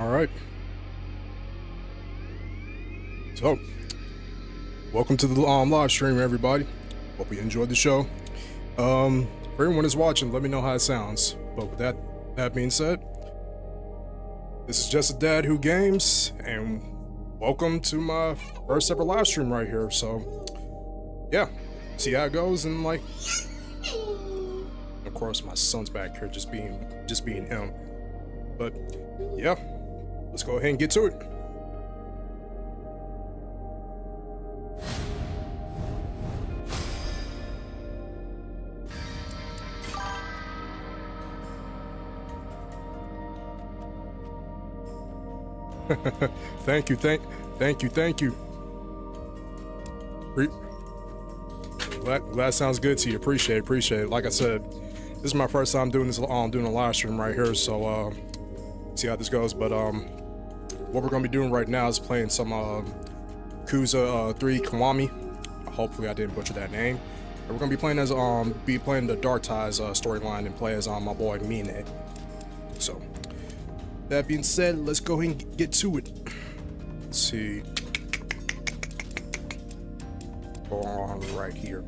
All right. So, welcome to the live stream, everybody. Hope you enjoyed the show. For everyone that's watching, let me know how it sounds. But with that being said, this is just a dad who games, and welcome to my first ever live stream right here. So, yeah, see how it goes, and like, of course, my son's back here just being him. But yeah, let's go ahead and get to it. Thank you. Glad sounds good to you. Appreciate it. Like I said, this is my first time doing this, doing a live stream right here. So, see how this goes. But what we're gonna be doing right now is playing some Yakuza 3 Kiwami. Hopefully, I didn't butcher that name. And we're gonna be playing as the Dark Ties storyline and play as my boy Mine. So, that being said, let's go ahead and get to it. Let's see. Go on right here.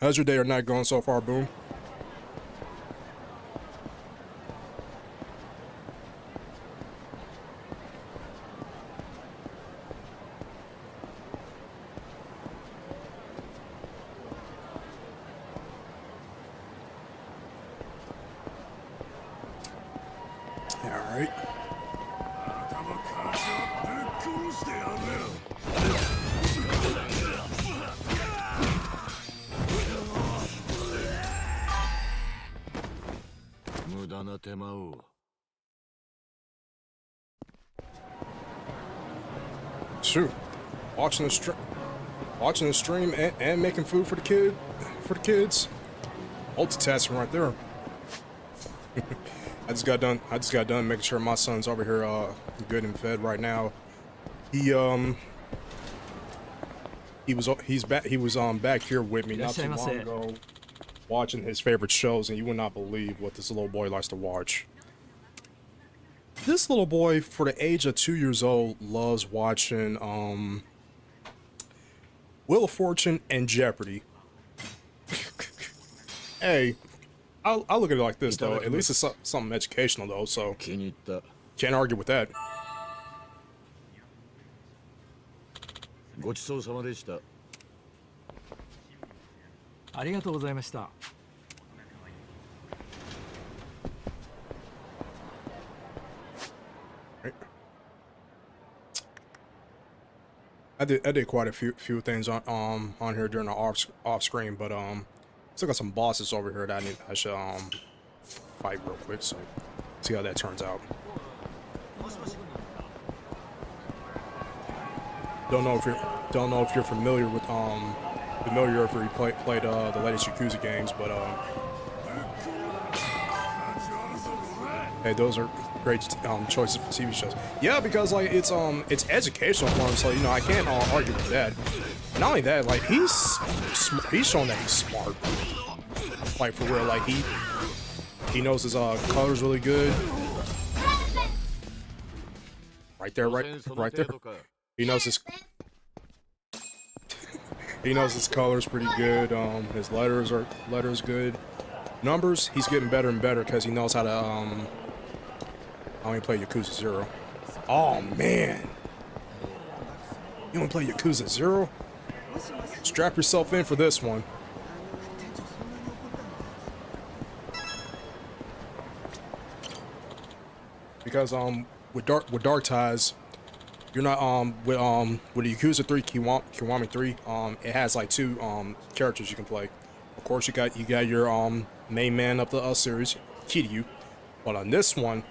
How's your day or night going so far, Boom? Alright. Shoot. Watching the stream and making food for the kids. Multitasking right there. I just got done making sure my son's over here good and fed right now. He was back here with me not too long ago watching his favorite shows, and you would not believe what this little boy likes to watch. This little boy, for the age of 2 years old, loves watching Wheel of Fortune and Jeopardy. Hey, I'll look at it like this though. At least it's something educational though, so can't argue with that. ごちそうさまでした。ありがとうございました。I did quite a few things on here during the off screen, but still got some bosses over here that I should fight real quick. So see how that turns out. Don't know if you're familiar with if you played the latest Yakuza games, but hey, those are great choices for TV shows. Yeah, because like it's educational for him, so you know I can't argue with that. Not only that, like he's shown that he's smart. Like for real, like he knows his colors really good. Right there. He knows his colors pretty good. His letters good. Numbers, he's getting better and better because he knows how to I only play Yakuza 0. Oh man. You wanna play Yakuza 0? Strap yourself in for this one. Because with Dark Ties, you're not with the Yakuza 3 Kiwami 3, it has like two characters you can play. Of course you got your main man of the series, Kiryu. But on this one,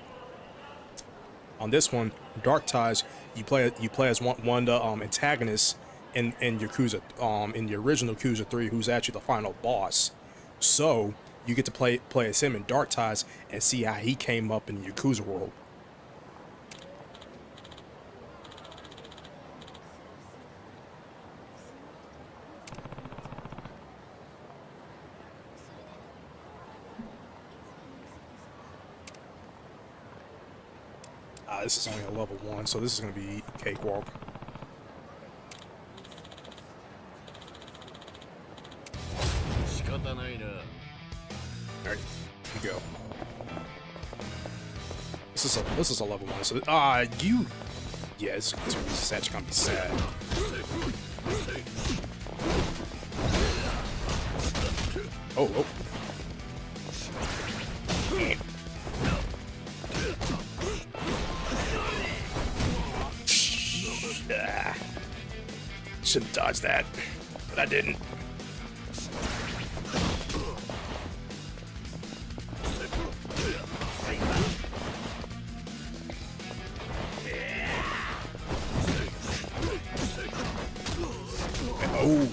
Dark Ties, you play as one of the antagonists in Yakuza in the original Yakuza 3, who's actually the final boss. So you get to play as him in Dark Ties and see how he came up in the Yakuza world. This is only a level 1, so this is gonna be cakewalk. Alright, you go. This is a level 1, so yeah, it's actually gonna be sad. Oh. Should have dodged that, but I didn't. Oh.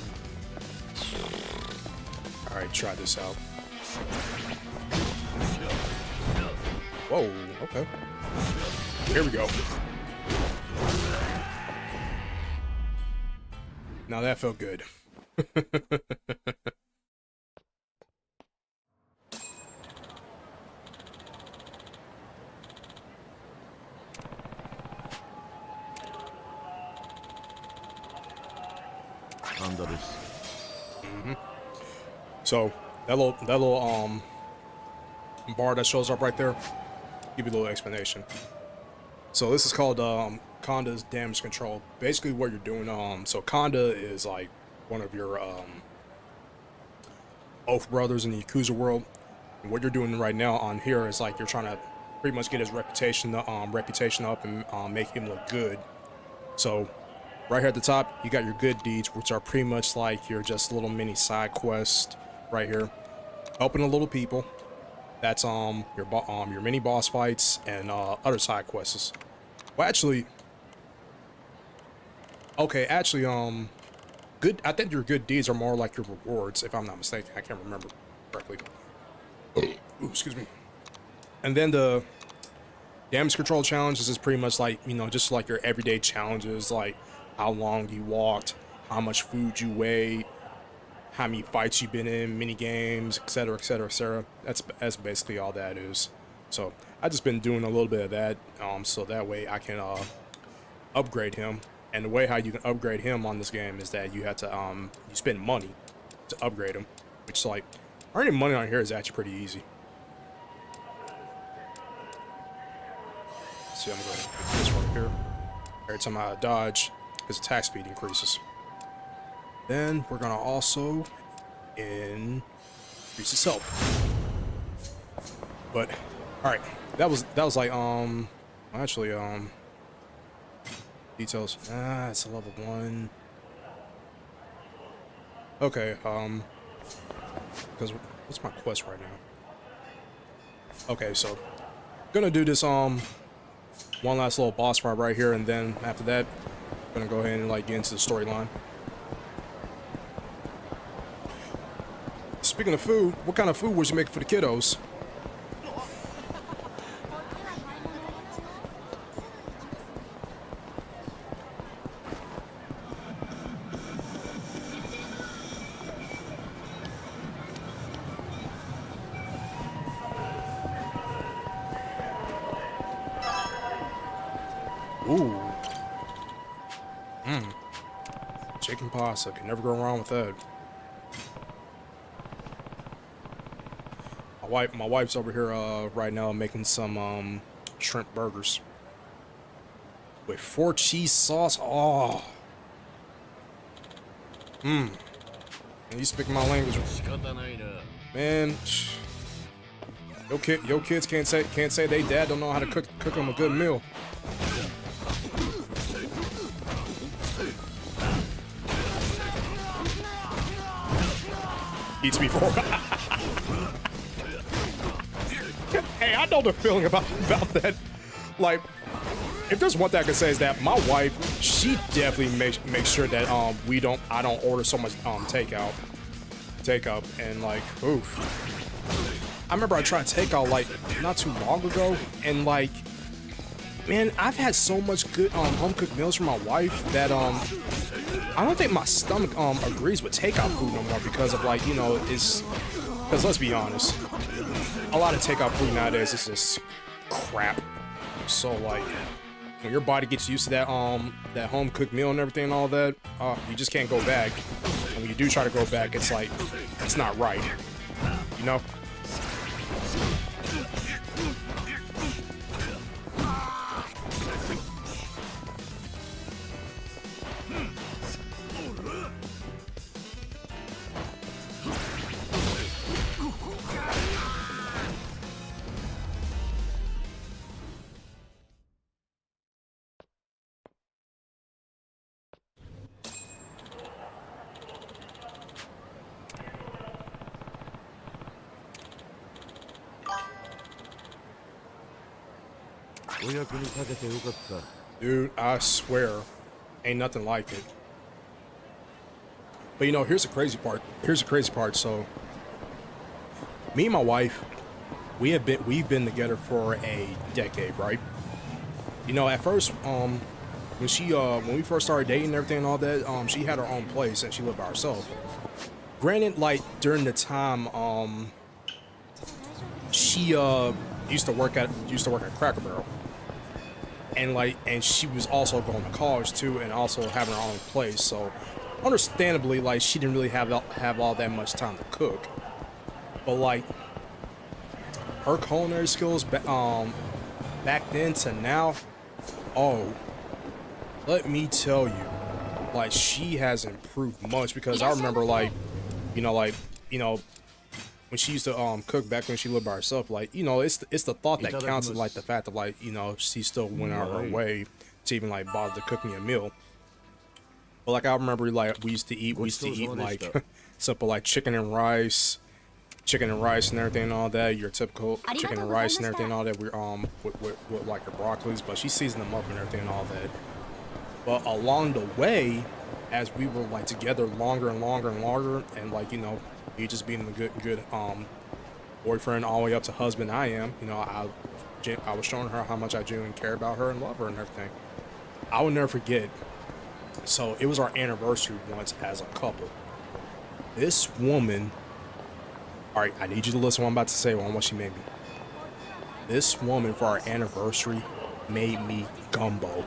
Alright, try this out. Whoa, okay. Here we go. Now that felt good. So that little bar that shows up right there, give you a little explanation. So this is called Conda's damage control. Basically what you're doing, so Conda is like one of your Oath brothers in the Yakuza world. And what you're doing right now on here is like you're trying to pretty much get his reputation up and make him look good. So right here at the top, you got your good deeds, which are pretty much like your just little mini side quest right here, helping the little people. That's your mini boss fights and other side quests. Well, actually, okay, good. I think your good deeds are more like your rewards, if I'm not mistaken. I can't remember correctly. Ooh, excuse me. And then the damage control challenges is pretty much like, you know, just like your everyday challenges, like how long you walked, how much food you weighed, how many fights you've been in, mini games, etc., etc., etc. That's basically all that is. So I just been doing a little bit of that, so that way I can upgrade him. And the way how you can upgrade him on this game is that you have to you spend money to upgrade him, which is like earning money on here is actually pretty easy. See, I'm going to put this right here. Every time I dodge, his attack speed increases. Then we're gonna also increase his health. But all right, that was like actually details. It's a level 1. Okay, because what's my quest right now? Okay, so gonna do this one last little boss fight right here, and then after that, I'm gonna go ahead and like get into the storyline. Speaking of food, what kind of food was you making for the kiddos? Ooh. Chicken pasta. Can never go wrong with that. My wife's over here right now making some shrimp burgers with 4 cheese sauce. Oh. And you speak my language, man. Your kids can't say they dad don't know how to cook them a good meal. Eats me for. Hey, I know the feeling about that. Like, if there's one thing I can say is that my wife, she definitely makes sure that I don't order so much takeout, and like, oof. I remember I tried takeout like not too long ago, and like, man, I've had so much good home cooked meals from my wife that I don't think my stomach agrees with takeout food no more, because of like, you know, because let's be honest, a lot of takeout food nowadays is just crap. So like when your body gets used to that that home cooked meal and everything and all that, you just can't go back. And when you do try to go back, it's like it's not right. You know? Dude, I swear, ain't nothing like it. But you know, here's the crazy part. Here's the crazy part. So, me and my wife, we've been together for a decade, right? You know, at first, when we first started dating and everything and all that, she had her own place and she lived by herself. Granted, like during the time, she used to work at Cracker Barrel. And she was also going to college too, and also having her own place. So, understandably, like she didn't really have all that much time to cook. But like her culinary skills, back then to now, oh, let me tell you, like she has improved much. Because I remember, like, you know, when she used to cook back when she lived by herself, like, you know, it's the thought that counts, and like the fact of, like, you know, she still went out her way to even like bother to cook me a meal. But like I remember, like we used to eat like simple like chicken and rice and everything and all that, your typical chicken and rice and everything and all that. We're with like her broccolis, but she seasoned them up and everything and all that. But along the way, as we were like together longer and longer and longer, and like, you know, me just being a good boyfriend all the way up to husband I am, you know, I was showing her how much I genuinely care about her and love her and everything. I will never forget. So it was our anniversary once as a couple. This woman, all right, I need you to listen to what I'm about to say on what she made me. This woman for our anniversary made me gumbo.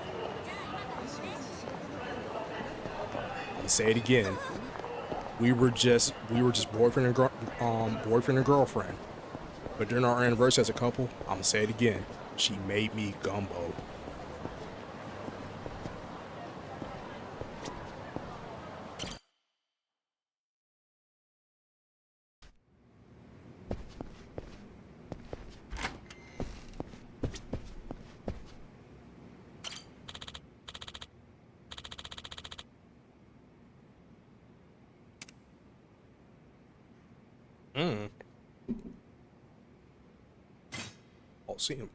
Let me say it again. We were just boyfriend and girlfriend. But during our anniversary as a couple, I'm gonna say it again. She made me gumbo. I'll see him.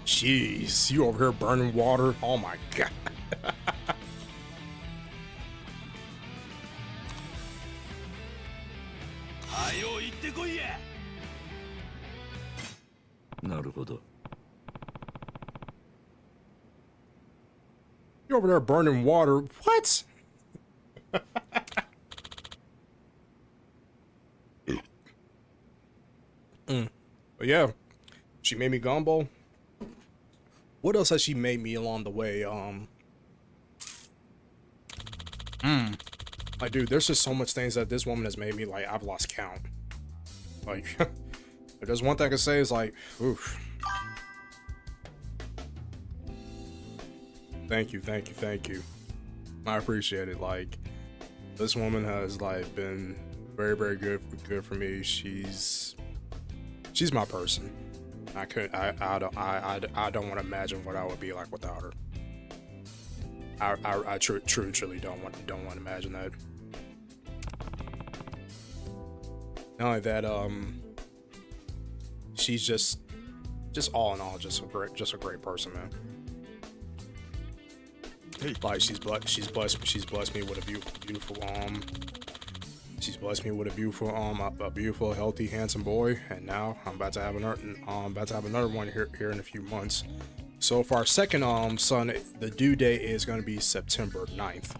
Jeez, you over here burning water? Oh my god. You over there burning water? What? But yeah, she made me gumbo. What else has she made me along the way? Like, dude, there's just so much things that this woman has made me, like, I've lost count. Like, if there's one thing I can say is, like, oof. Thank you. I appreciate it. Like, this woman has, like, been very, very good for me. She's my person. I don't want to imagine what I would be like without her. I truly don't want to imagine that. Not only that, she's just all in all, just a great person, man. Like she's blessed me with a beautiful She's blessed me with a beautiful, healthy, handsome boy, and now I'm about to have another one here in a few months. So for our second son, the due date is going to be September 9th.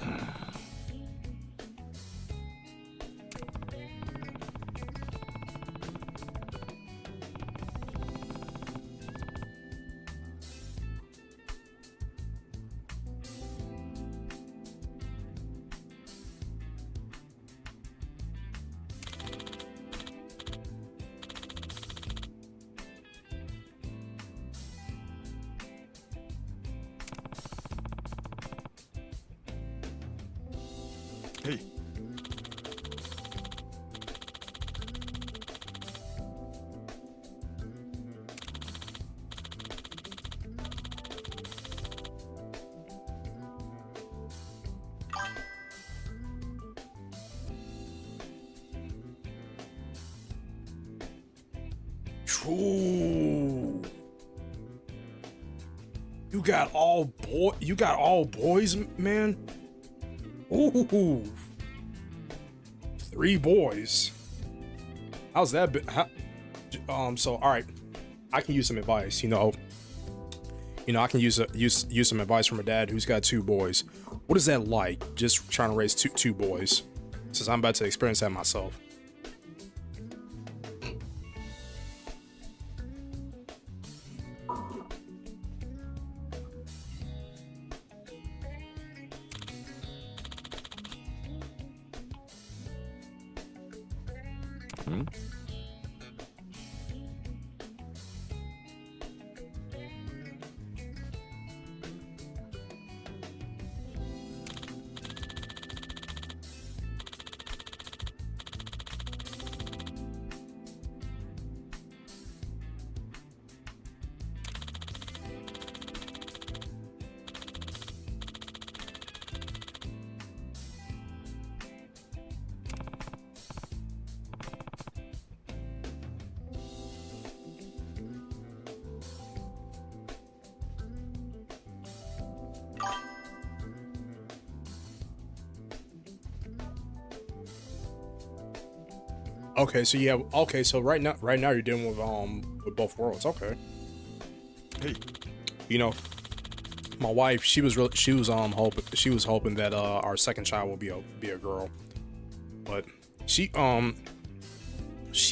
Hey. True. You got all boys, man. Ooh. 3 boys. How's that been? So all right, I can use some advice. I can use some advice from a dad who's got 2 boys. What is that like? Just trying to raise two boys, since I'm about to experience that myself. Okay, so you have so right now you're dealing with both worlds. Okay. Hey. My wife, she was hoping that our second child will be a girl, but she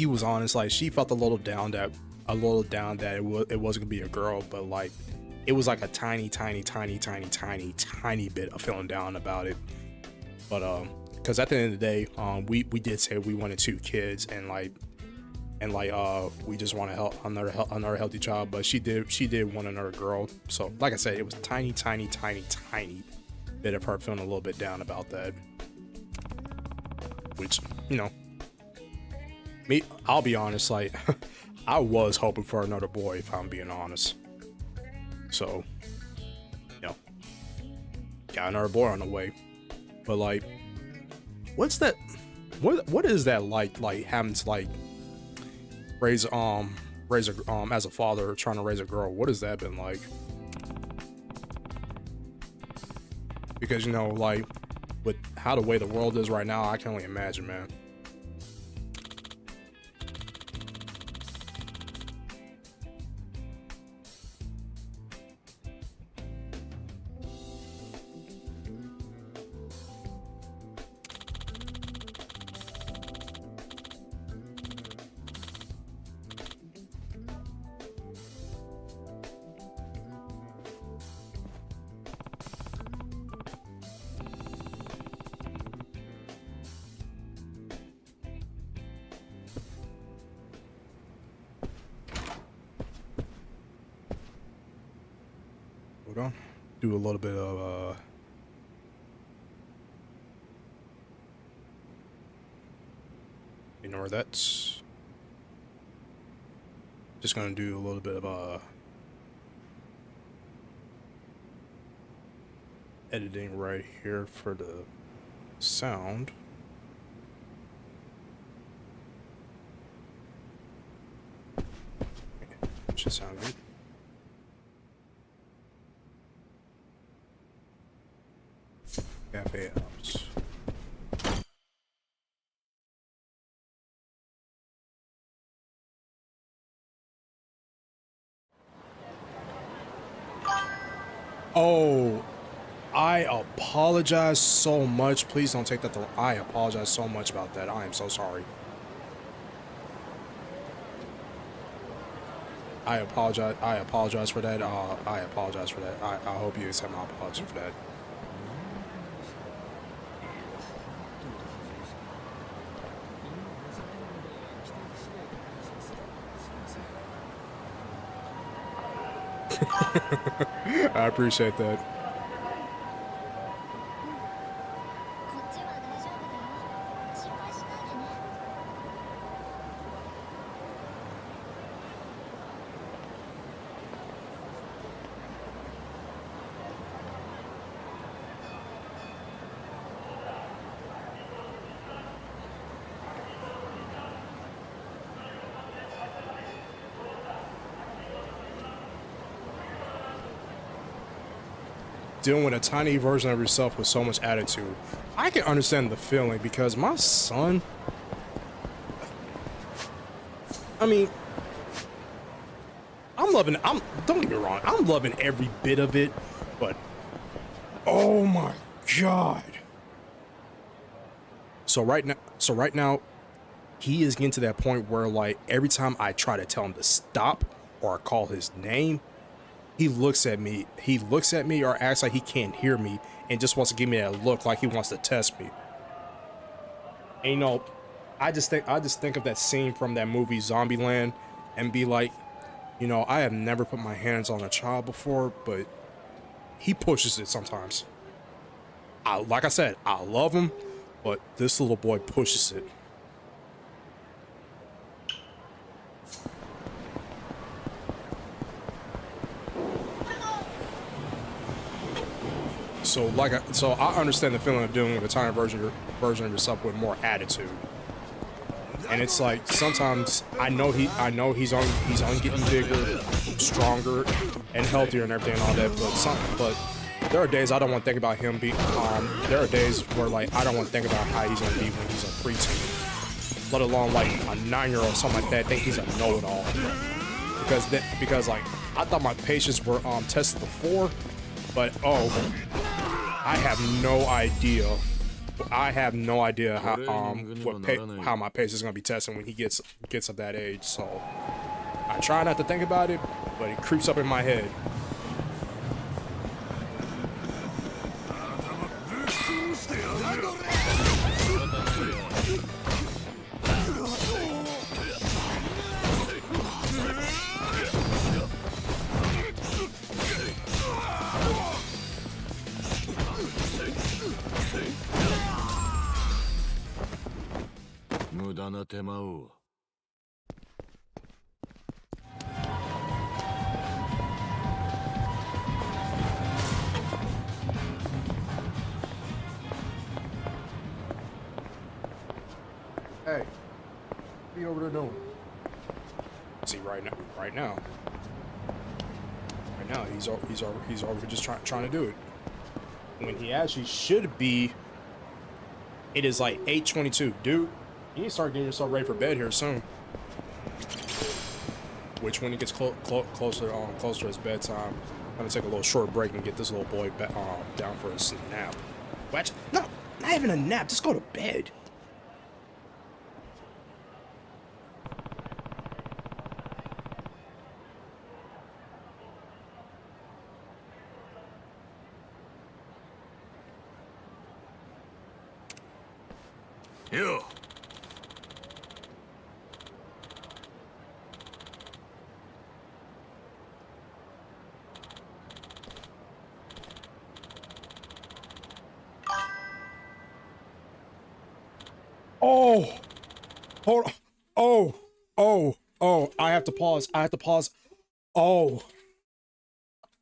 was honest, like she felt a little down that it wasn't gonna be a girl, but like it was like a tiny bit of feeling down about it. But because at the end of the day, we did say we wanted 2 kids, and we just want to help another healthy child, but she did want another girl. So like I said, it was tiny bit of her feeling a little bit down about that, which me, I'll be honest, like I was hoping for another boy, if I'm being honest. So got another boy on the way, but like what's that, what is that like having to like raise a as a father trying to raise a girl? What has that been like? Because like with how the way the world is right now, I can only imagine, man. Hold on. Do a little bit of ignore that. Just gonna do a little bit of editing right here for the sound. Should sound good. Cafe House. Oh, I apologize so much. Please don't take that the I apologize so much about that. I am so sorry. I apologize for that. I apologize for that. I hope you accept my apology for that. I appreciate that. こっちは大丈夫だよ。心配しないでね。Dealing with a tiny version of yourself with so much attitude. I can understand the feeling because my son, I mean, don't get me wrong, I'm loving every bit of it, but oh my God. So right now, he is getting to that point where like every time I try to tell him to stop or I call his name, he looks at me or acts like he can't hear me and just wants to give me that look like he wants to test me. And you know, I just think of that scene from that movie Zombieland and be like, you know, I have never put my hands on a child before, but he pushes it sometimes. Like I said, I love him, but this little boy pushes it. So I understand the feeling of dealing with a tiny version of yourself with more attitude. And it's like sometimes I know he's on getting bigger, stronger, and healthier and everything and all that. But there are days I don't want to think about him being. There are days where like I don't want to think about how he's gonna be when he's a preteen, let alone like a 9-year-old, something like that. I think he's a know-it-all. Because like I thought my patience were tested before, but I have no idea. I have no idea how how my pace is gonna be testing when he gets of that age. So I try not to think about it, but it creeps up in my head. Hey, what are you over there doing? See, right now, he's over just trying to do it. When he actually should be, it is like 8:22, dude. You need to start getting yourself ready for bed here soon. Which, when it gets closer to his bedtime, I'm gonna take a little short break and get this little boy down for a nap. What? No, not even a nap. Just go to bed. Yo. Oh, hold on. Oh, I have to pause. Oh,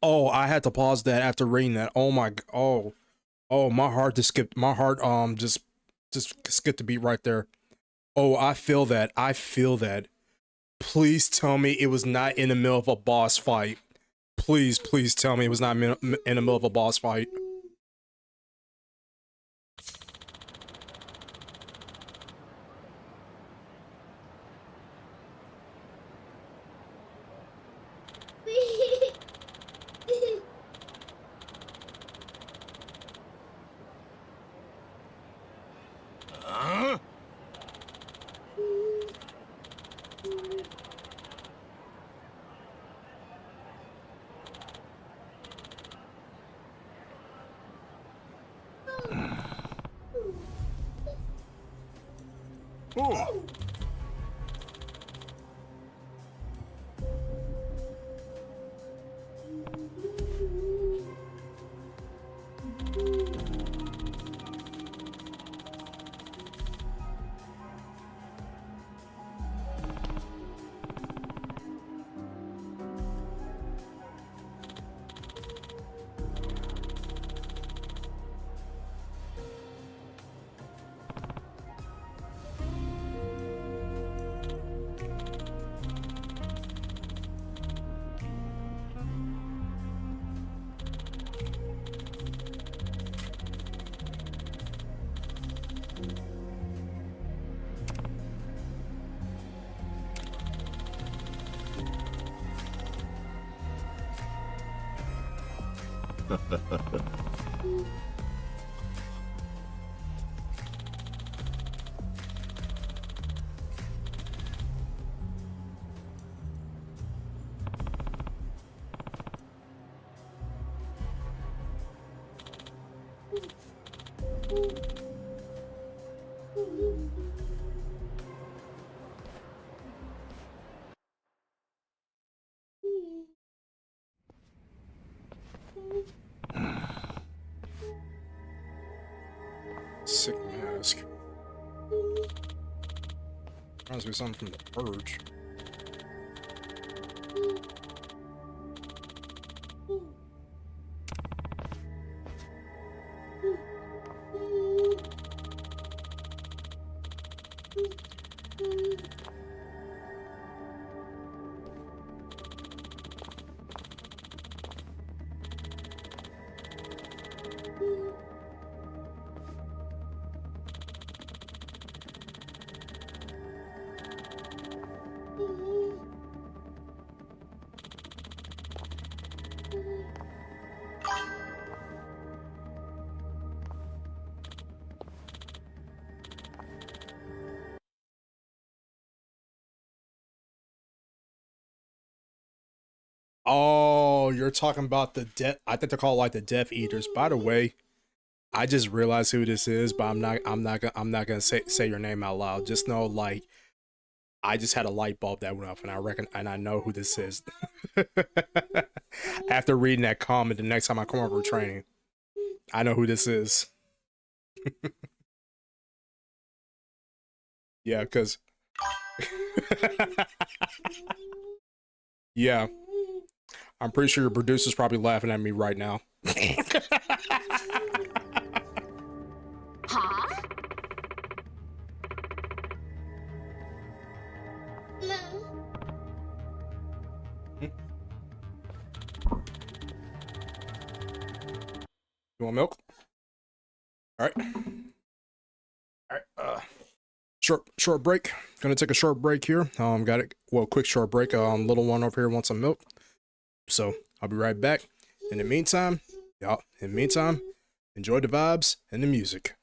I had to pause that after reading that. Oh my, my heart just skipped. My heart, just skipped a beat right there. Oh, I feel that. Please tell me it was not in the middle of a boss fight. Please tell me it was not in the middle of a boss fight. Oh. Sick mask. Reminds me of something from The Purge. Oh, you're talking about the death. I think they're called like the Death Eaters. By the way, I just realized who this is, but I'm not gonna say your name out loud. Just know, like, I just had a light bulb that went off, and I know who this is. After reading that comment, the next time I come over for training, I know who this is. Yeah, cause yeah, I'm pretty sure your producer's probably laughing at me right now. Huh? You want milk? All right. All right. Short break. Gonna take a short break here. Got it. Well, quick short break. Little one over here wants some milk, so I'll be right back. In the meantime, y'all. In the meantime, enjoy the vibes and the music.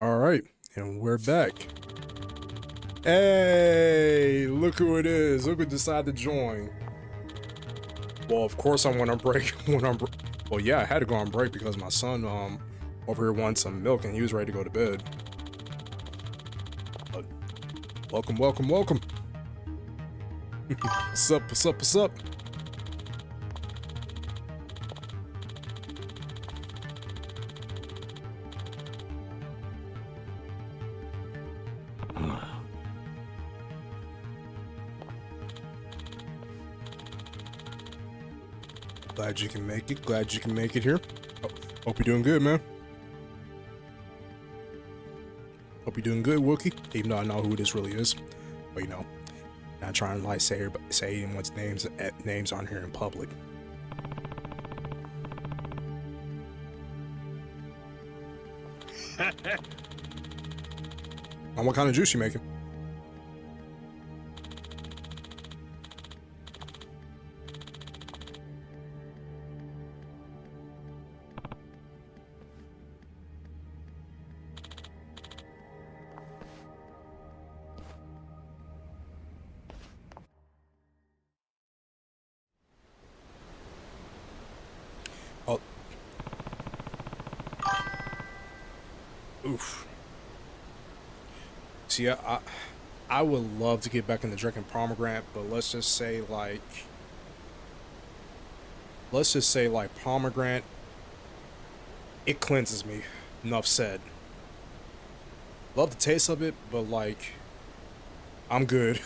All right, and we're back. Hey, look who it is. Look who decided to join. Well, of course I went on break. Well, yeah, I had to go on break because my son over here wanted some milk and he was ready to go to bed. But welcome, welcome, welcome. What's up, what's up, what's up? Glad you can make it. Glad you can make it here. Oh, hope you're doing good, man. Hope you're doing good, Wookie. Even though I know who this really is, but you know, not trying to like say anyone's names on here in public. And what kind of juice you making? Oh. Oof. See, I would love to get back into drinking pomegranate, but let's just say like pomegranate, it cleanses me. Enough said. Love the taste of it, but like, I'm good.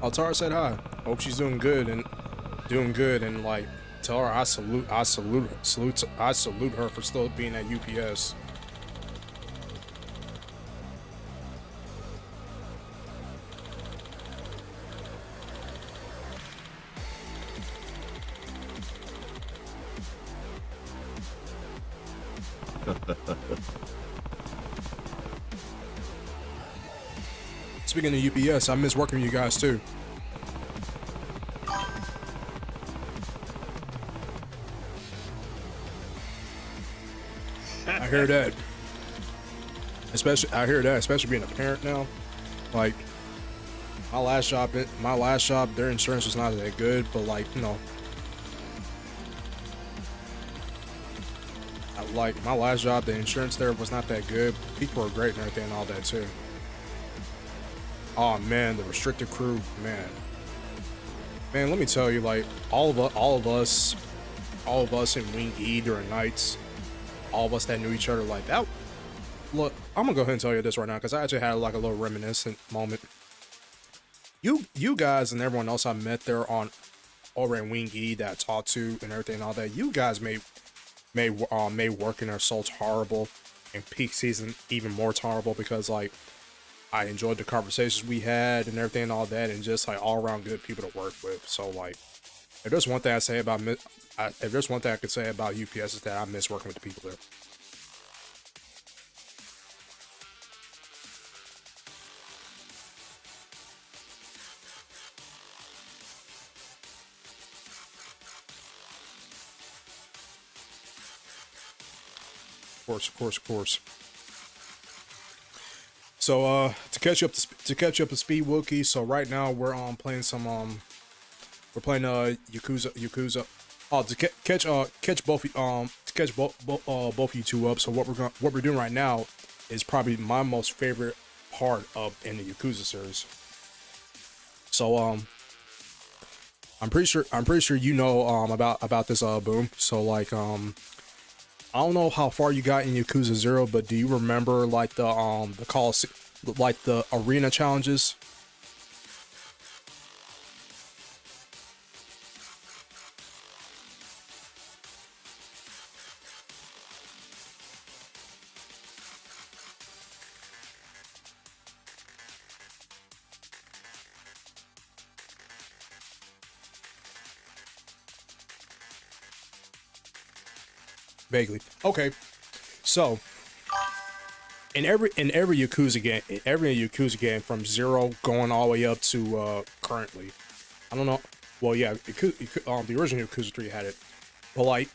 Altara said hi. Hope she's doing good, and like, tell her I salute her for still being at UPS. Speaking of UPS, I miss working with you guys too. I hear that. Especially being a parent now. Like my last job, their insurance was not that good, but like, you know, like my last job, the insurance there was not that good. People were great and everything and all that too. Oh man, the restricted crew, man. Man, let me tell you, like all of us in Wing E during nights, all of us that knew each other like that. Look, I'm gonna go ahead and tell you this right now because I actually had like a little reminiscent moment. You guys and everyone else I met there over in Wing E that I talked to and everything and all that, you guys made working there so horrible, and peak season even more tolerable because like I enjoyed the conversations we had and everything and all that, and just like all around good people to work with. So like, if there's one thing I could say about UPS is that I miss working with the people there. Of course. So to catch you up to speed, Wookie. So right now we're playing some we're playing Yakuza. Oh, to catch both of you two up. So what we're doing right now is probably my most favorite part of in the Yakuza series. So I'm pretty sure you know about this boom. So like I don't know how far you got in Yakuza 0, but do you remember like the like the arena challenges? Vaguely. Okay. So in every Yakuza game from 0 going all the way up to currently. I don't know. Well, yeah, the original Yakuza 3 had it. But like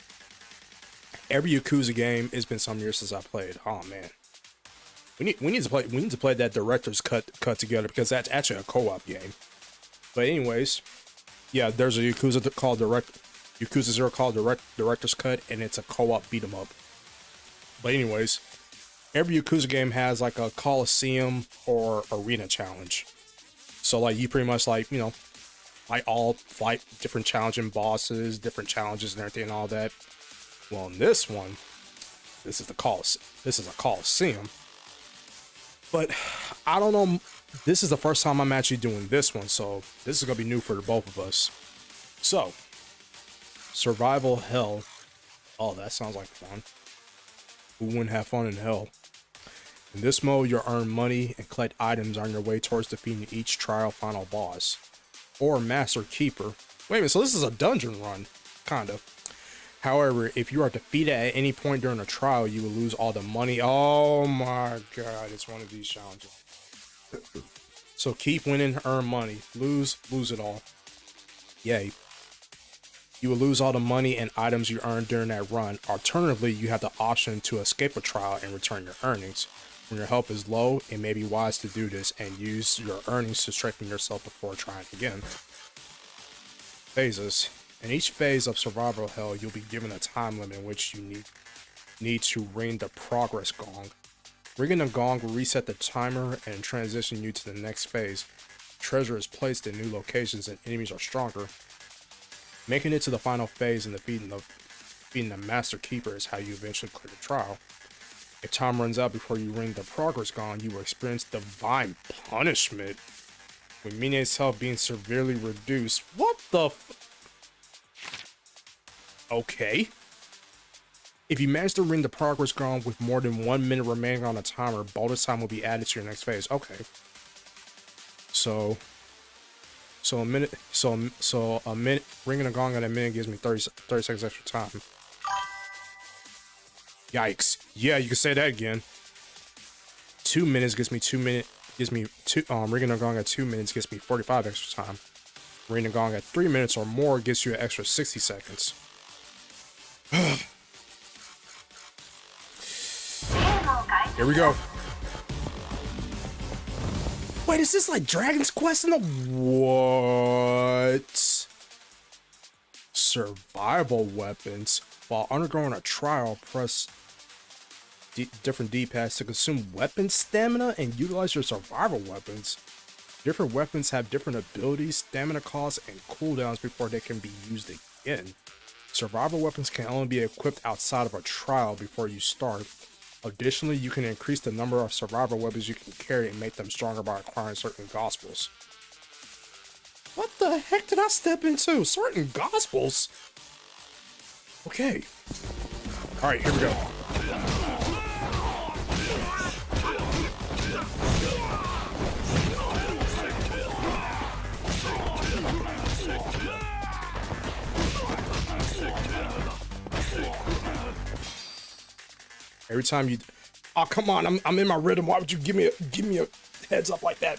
every Yakuza game, it's been some years since I played. Oh man. We need to play that director's cut together because that's actually a co-op game. But anyways, yeah, there's a Yakuza 0 called Director's Cut, and it's a co-op beat 'em up. But anyways, every Yakuza game has like a Coliseum or arena challenge. So like you pretty much like, you know, like all fight different challenging bosses, different challenges and everything and all that. Well, in this one, this is a Coliseum. But I don't know, this is the first time I'm actually doing this one, so this is gonna be new for the both of us. So survival hell. Oh, that sounds like fun. Who wouldn't have fun in hell? In this mode, you'll earn money and collect items on your way towards defeating each trial final boss or master keeper. Wait a minute, so this is a dungeon run, kind of. However, if you are defeated at any point during a trial, you will lose all the money. Oh my god, it's one of these challenges. So keep winning, earn money. Lose it all. Yay. You will lose all the money and items you earned during that run. Alternatively, you have the option to escape a trial and return your earnings. When your health is low, it may be wise to do this and use your earnings to strengthen yourself before trying again. Phases. In each phase of survival hell, you'll be given a time limit in which you need to ring the progress gong. Ringing the gong will reset the timer and transition you to the next phase. Treasure is placed in new locations and enemies are stronger. Making it to the final phase and defeating the Master Keeper is how you eventually clear the trial. If time runs out before you ring the progress gong, you will experience divine punishment, with Mine's health being severely reduced. What the Okay. If you manage to ring the progress gong with more than 1 minute remaining on the timer, bonus time will be added to your next phase. Okay. So a minute, a minute, ringing a gong at a minute gives me 30 seconds extra time. Yikes. Yeah, you can say that again. 2 minutes gives me ringing a gong at 2 minutes gives me 45 extra time. Ringing a gong at 3 minutes or more gives you an extra 60 seconds. Here we go. Wait, is this like Dragon's Quest in the what? Survival weapons. While undergoing a trial, press different D-pads to consume weapon stamina and utilize your survival weapons. Different weapons have different abilities, stamina costs, and cooldowns before they can be used again. Survival weapons can only be equipped outside of a trial before you start. Additionally, you can increase the number of survival weapons you can carry and make them stronger by acquiring certain gospels. What the heck did I step into? Certain gospels? Okay. Alright, here we go. Every time you, oh come on, I'm in my rhythm. Why would you give me a heads up like that?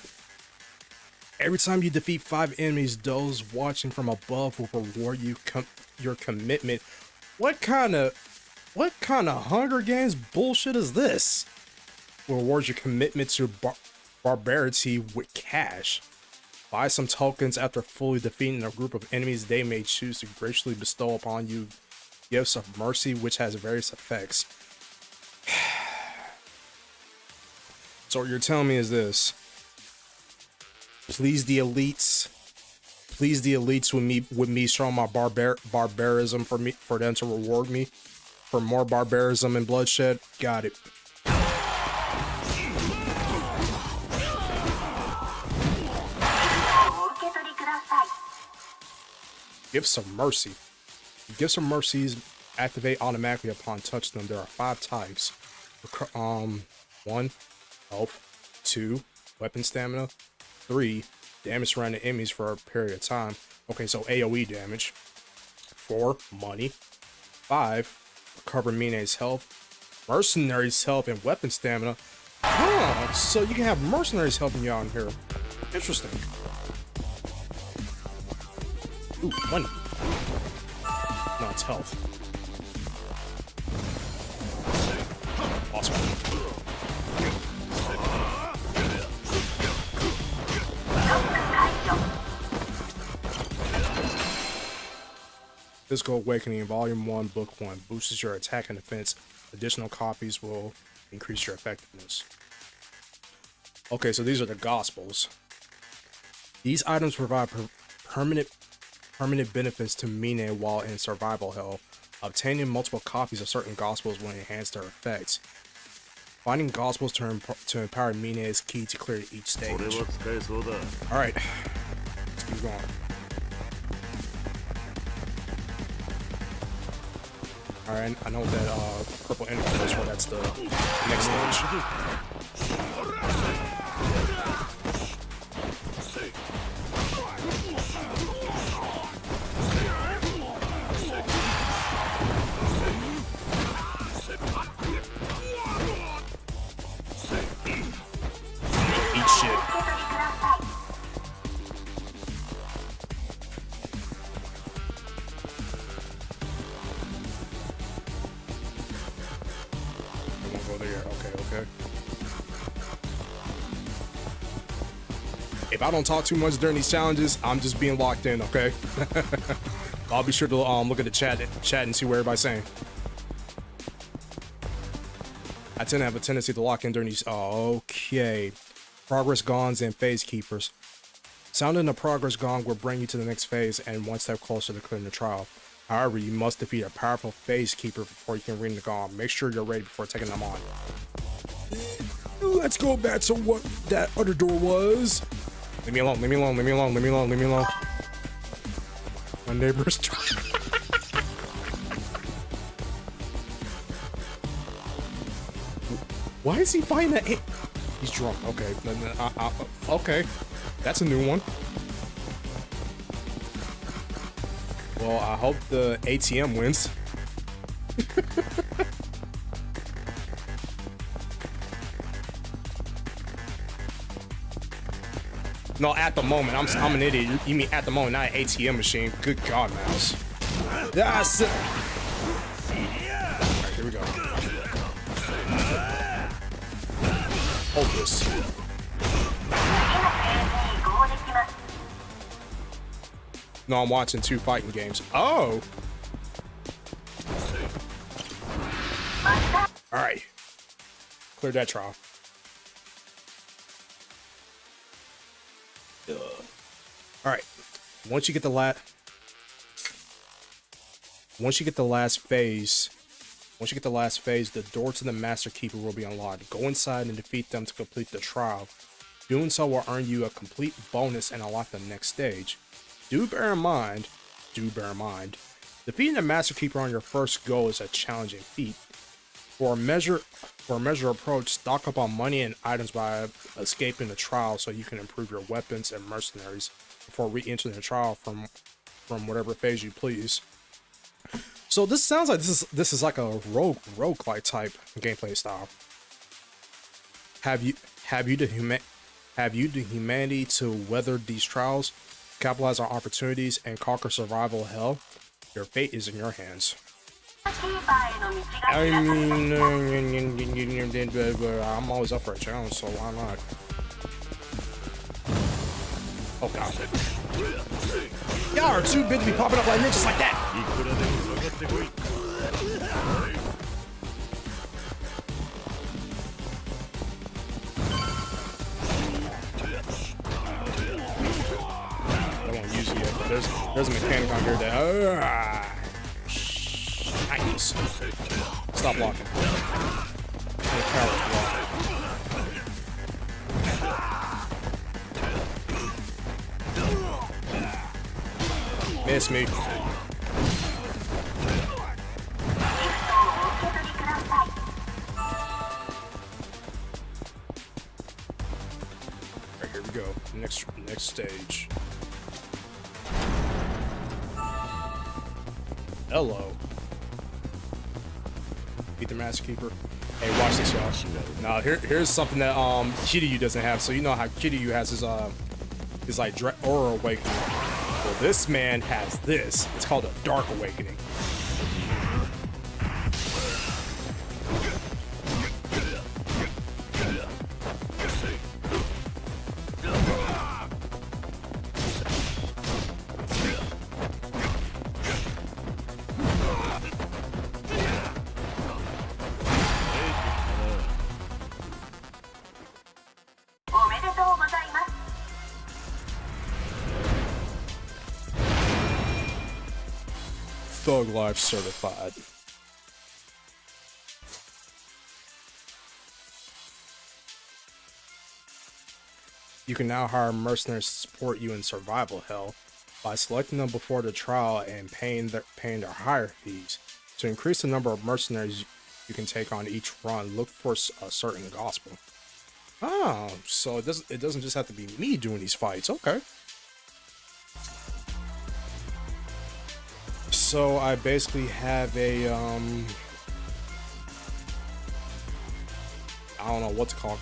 Every time you defeat 5 enemies, those watching from above will reward you your commitment. What kind of Hunger Games bullshit is this? Will reward your commitment to barbarity with cash. Buy some tokens after fully defeating a group of enemies. They may choose to graciously bestow upon you gifts of mercy, which has various effects. So what you're telling me is this: please the elites with me showing my barbarism for them to reward me for more barbarism and bloodshed. Got it. Gifts of mercy. Gifts of mercies activate automatically upon touching them. There are 5 types. 1, health. 2, weapon stamina. 3, damage around the enemies for a period of time. Okay, so AoE damage. 4, money. 5, recover Mine's health. Mercenaries' health and weapon stamina. Huh, so you can have mercenaries helping you out in here. Interesting. Ooh, money. No, it's health. Awesome. Physical Awakening, Volume 1, Book 1. Boosts your attack and defense. Additional copies will increase your effectiveness. Okay, so these are the Gospels. These items provide permanent benefits to Mine while in survival hell. Obtaining multiple copies of certain Gospels will enhance their effects. Finding Gospels to empower Mine is key to clear each stage. Alright, let's keep going. Alright, I know that purple energy is where that's the next stage. Eat shit. I won't go there. Okay. if I don't talk too much during these challenges, I'm just being locked in, okay? I'll be sure to look at the chat and see what everybody's saying. I tend to have a tendency to lock in during these. Oh, okay. Progress gongs and phase keepers. Sounding the progress gong will bring you to the next phase and one step closer to clearing the trial. However, you must defeat a powerful phase keeper before you can ring the gong. Make sure you're ready before taking them on. Let's go back to what that other door was. Leave me alone, leave me alone, leave me alone, leave me alone, leave me alone. My neighbor's Why is he fighting that? He's drunk. Okay. Okay. That's a new one. Well, I hope the ATM wins. No, at the moment. I'm an idiot. You mean at the moment, not an ATM machine. Good God, Mouse. That's it. Alright, here we go. Hold this. No, I'm watching 2 fighting games. Oh! Alright. Cleared that trial. Alright. Once you get the last phase, the door to the Master Keeper will be unlocked. Go inside and defeat them to complete the trial. Doing so will earn you a complete bonus and unlock the next stage. Do bear in mind, defeating the Master Keeper on your first go is a challenging feat. For a measure approach, stock up on money and items by escaping the trial so you can improve your weapons and mercenaries before re-entering the trial from whatever phase you please. So this sounds like this is like a roguelike type gameplay style. Have you the humanity to weather these trials, capitalize on opportunities, and conquer survival hell? Your fate is in your hands. I mean, I'm always up for a challenge, so why not? Oh god. Y'all are too big to be popping up like ninjas like that! I won't use it yet, but there's a mechanic on here that... Nice. Stop blocking. And cowards block. Miss me. Alright, here we go. Next stage. Hello. Beat the Master Keeper. Hey, watch this, y'all. Now here's something that Kiryu doesn't have. So you know how Kiryu has his like Aura Awakening. Well, this man has this. It's called a Dark Awakening. Thug Life certified. You can now hire mercenaries to support you in survival hell by selecting them before the trial and paying their hire fees. To increase the number of mercenaries you can take on each run, look for a certain gospel. Oh, so it doesn't just have to be me doing these fights. Okay. So I basically have a I don't know what to call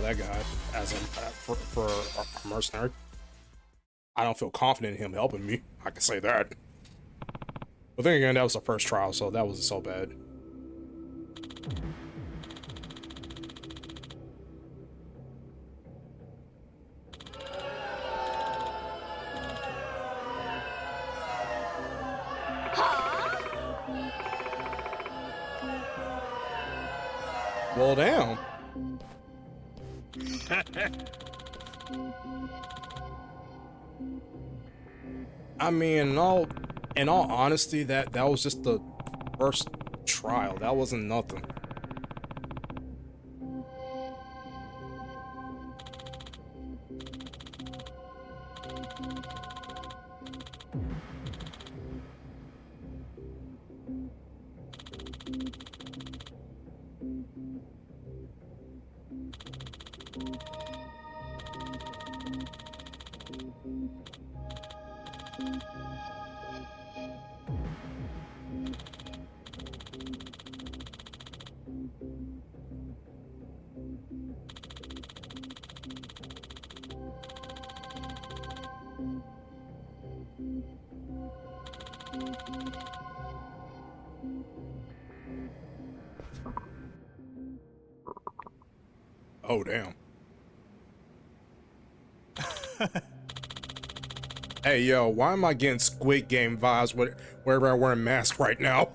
that guy as for a mercenary. I don't feel confident in him helping me. I can say that. But then again, that was the first trial, so that wasn't so bad. Well, damn. I mean, in all honesty, that was just the first trial. That wasn't nothing. Oh, damn. Hey, yo, why am I getting Squid Game vibes wherever I wear a mask right now?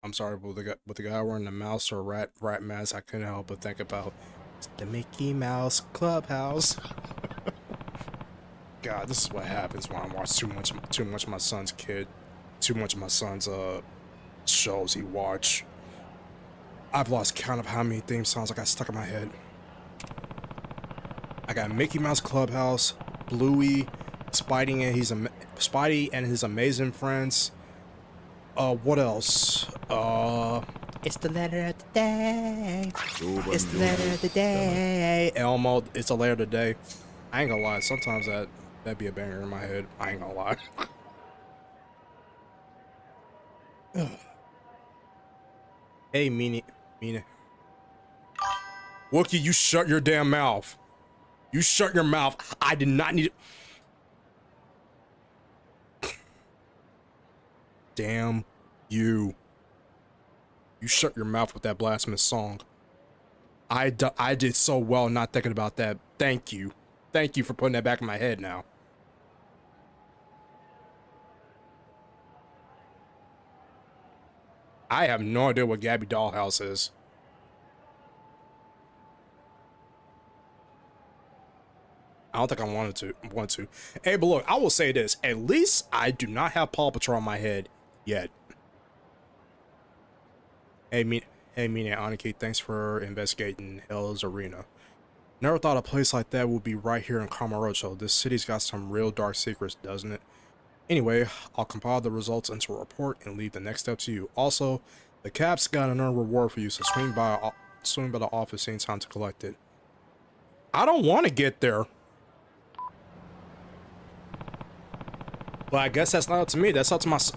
I'm sorry, but with the guy wearing the mouse or rat mask, I couldn't help but think about the Mickey Mouse Clubhouse. God, this is what happens when I watch too much of my son's shows he watch. I've lost count of how many theme songs I got stuck in my head. I got Mickey Mouse Clubhouse, Bluey, Spidey and his amazing friends. What else? It's the letter of the day. It's the letter of the day. Elmo, it's the letter of the day. I ain't gonna lie, sometimes that'd be a banger in my head. I ain't gonna lie. Hey, Mina. Wookie, you shut your damn mouth. You shut your mouth. I did not need it. Damn you. You shut your mouth with that blasphemous song. I did so well not thinking about that. Thank you. Thank you for putting that back in my head now. I have no idea what Gabby Dollhouse is. I don't think I want to. Hey, but look, I will say this. At least I do not have Paw Patrol on my head yet. Hey, Mina Aniki, thanks for investigating Hell's Arena. Never thought a place like that would be right here in Kamurocho. This city's got some real dark secrets, doesn't it? Anyway, I'll compile the results into a report and leave the next step to you. Also, the cap's got an earned reward for you, so swing by the office anytime to collect it. I don't want to get there. But I guess that's not up to me. That's up to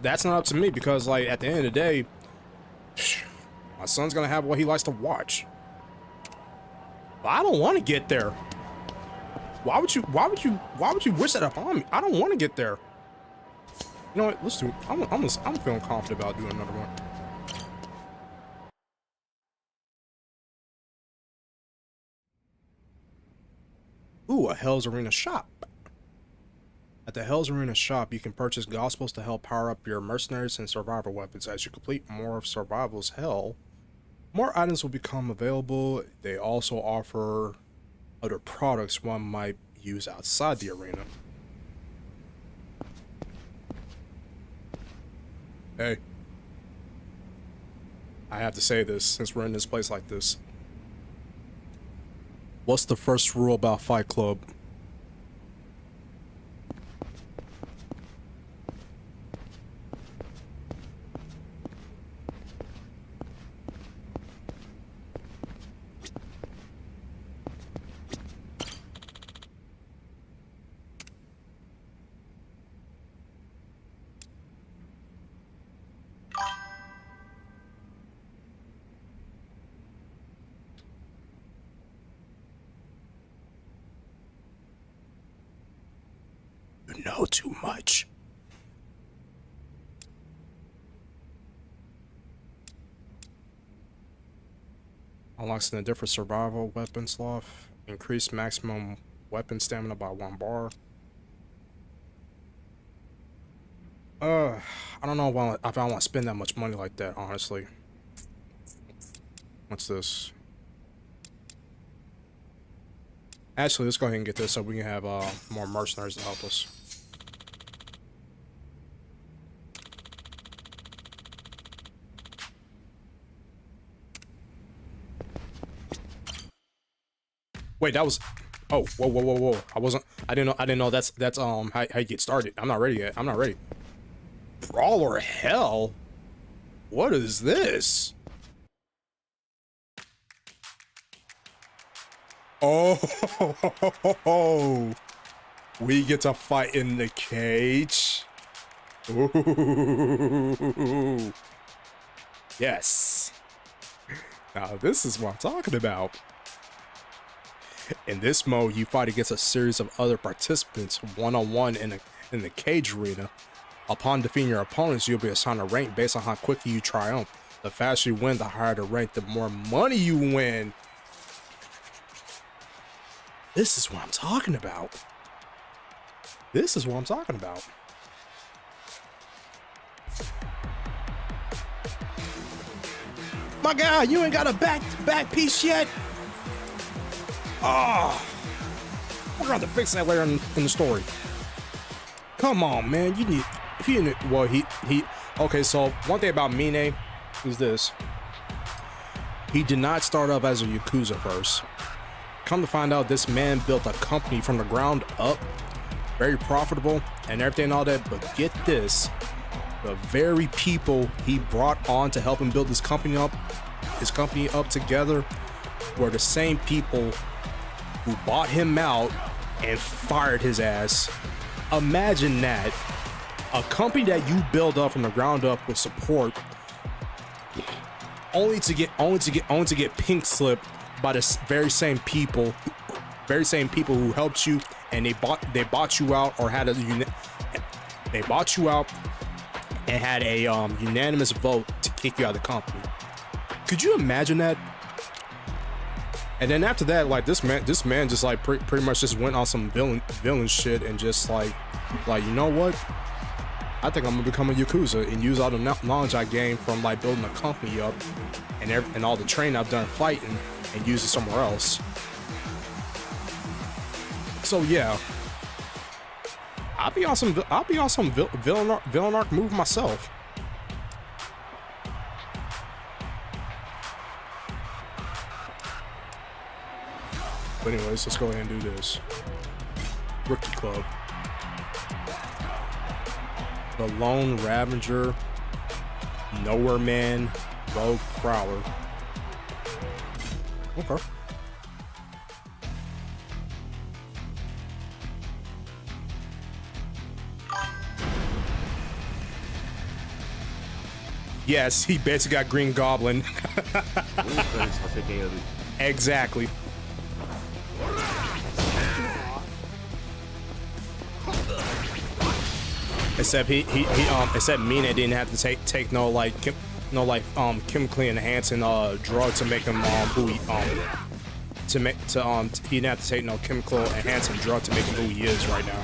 that's not up to me because, like, at the end of the day, my son's gonna have what he likes to watch. But I don't want to get there. Why would you wish that upon me? I don't want to get there. You know what? Let's do it. I'm feeling confident about doing another one. Ooh, a Hell's Arena shop. At the Hell's Arena shop, you can purchase Gospels to help power up your mercenaries and survivor weapons. As you complete more of Survival's Hell, more items will become available. They also offer other products one might use outside the arena. Hey, I have to say this since we're in this place like this. What's the first rule about Fight Club? know too much. Unlocks an different survival weapon slot. Increase maximum weapon stamina by 1 bar. I don't know if I want to spend that much money like that, honestly. What's this? Actually, let's go ahead and get this so we can have more mercenaries to help us. Wait, that was. Oh, whoa! I didn't know that's how you get started. I'm not ready yet. I'm not ready. Brawler hell? What is this? Oh, we get to fight in the cage. Ooh. Yes. Now this is what I'm talking about. In this mode, you fight against a series of other participants one-on-one in the cage arena. Upon defeating your opponents, you'll be assigned a rank based on how quickly you triumph. The faster you win, the higher the rank, the more money you win. This is what I'm talking about. This is what I'm talking about. My God, you ain't got a back piece yet? Oh, we're going to fix that later in the story. Come on, man. You need, if you need, well, okay, so one thing about Mine is this. He did not start up as a Yakuza first. Come to find out, this man built a company from the ground up, very profitable and everything and all that, but get this, the very people he brought on to help him build his company up together were the same people who bought him out and fired his ass. Imagine that. A company that you build up from the ground up with support only to get pink slipped by the very same people who helped you, and they bought you out or had they bought you out and had a unanimous vote to kick you out of the company. Could you imagine that? And then after that, like this man just like pretty much just went on some villain shit and just like you know what? I think I'm gonna become a Yakuza and use all the knowledge I gained from like building a company up and all the training I've done fighting and use it somewhere else. So yeah, I'll be on some villain arc move myself. But anyways, let's go ahead and do this. Rookie Club. The Lone Ravager, Nowhere Man, Rogue Prowler. Okay. Yes, he basically got Green Goblin. Exactly. Except except Mina didn't have to take no chemically enhancing drug to make him who he he didn't have to take no chemical enhancing drug to make him who he is right now.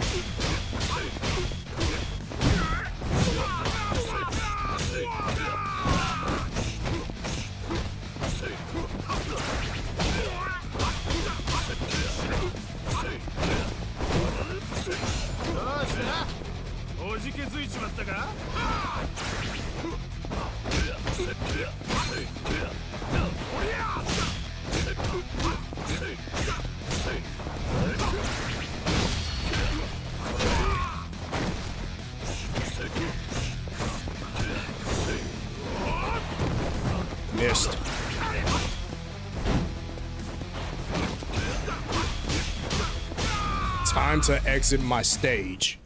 Missed. Time to exit my stage.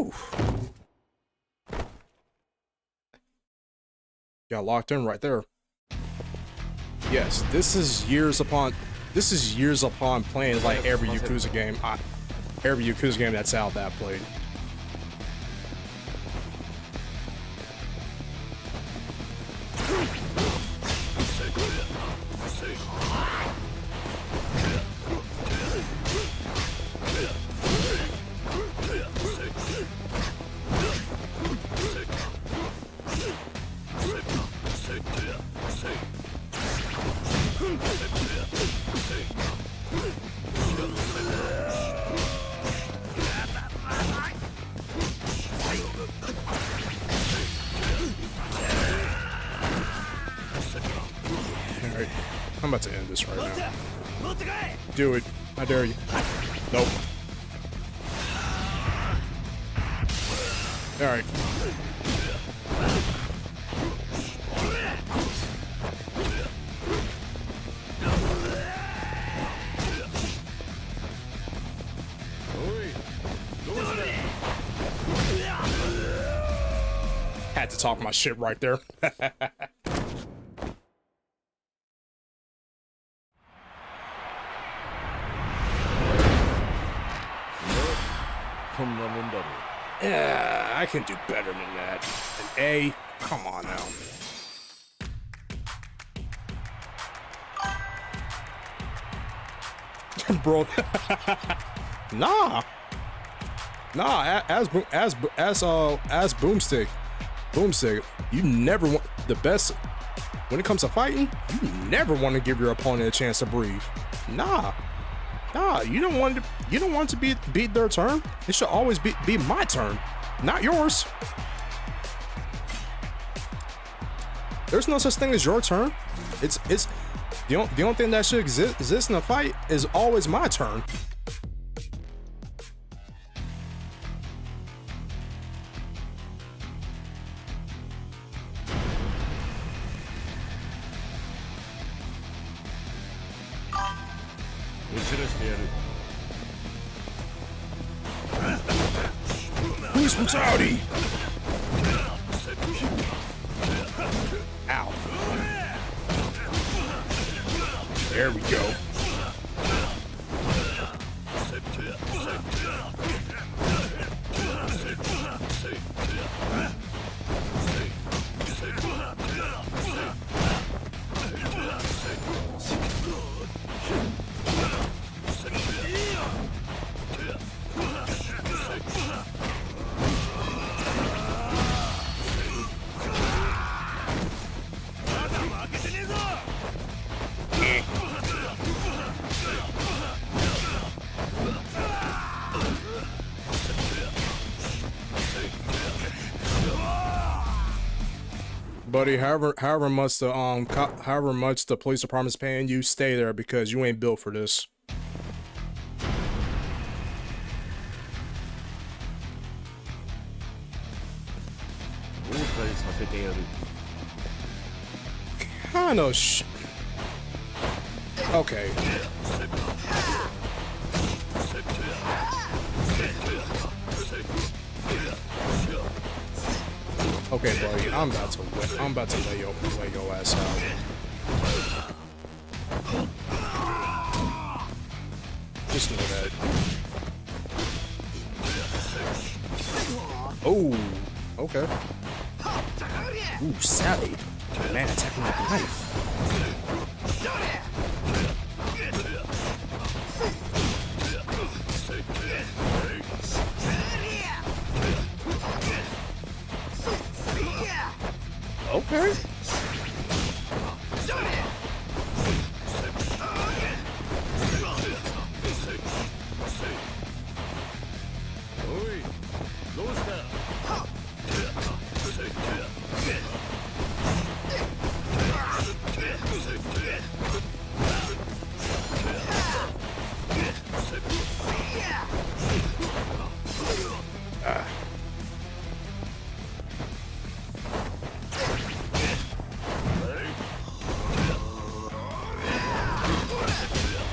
Whew. Got locked in right there. Yes, this is years upon playing like every Yakuza game. Every Yakuza game that's out that I played. Alright, I'm about to end this right now. Do it. I dare you. Nope. Alright. Had to talk my shit right there. Yeah, I can do better than that. An A? Come on now. Bro. Nah. Nah, as Boomstick, you never want the best when it comes to fighting. You never want to give your opponent a chance to breathe. Nah, you don't want to beat their turn. It should always be my turn, not yours. There's no such thing as your turn. It's the only thing that should exist in a fight is always my turn. Police brutality! Ow. There we go. Buddy, however much the police department's paying you, stay there because you ain't built for this. Kind of okay. Okay, buddy, I'm about to lay your ass out. Just know that. Oh, okay. Ooh, Sally. Man attacking with a knife. Okay.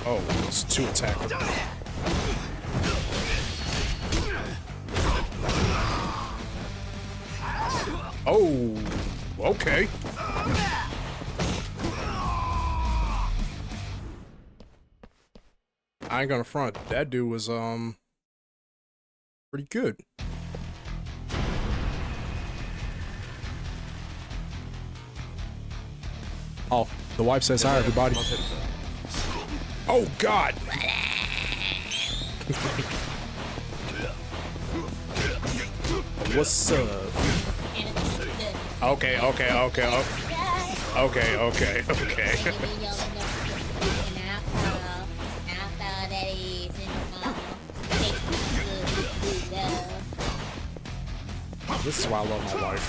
Oh, it's two attackers. Oh, okay. I ain't gonna front. That dude was pretty good. Oh, the wife says hi, everybody. Oh God. What's up? Okay. This is why I love my wife.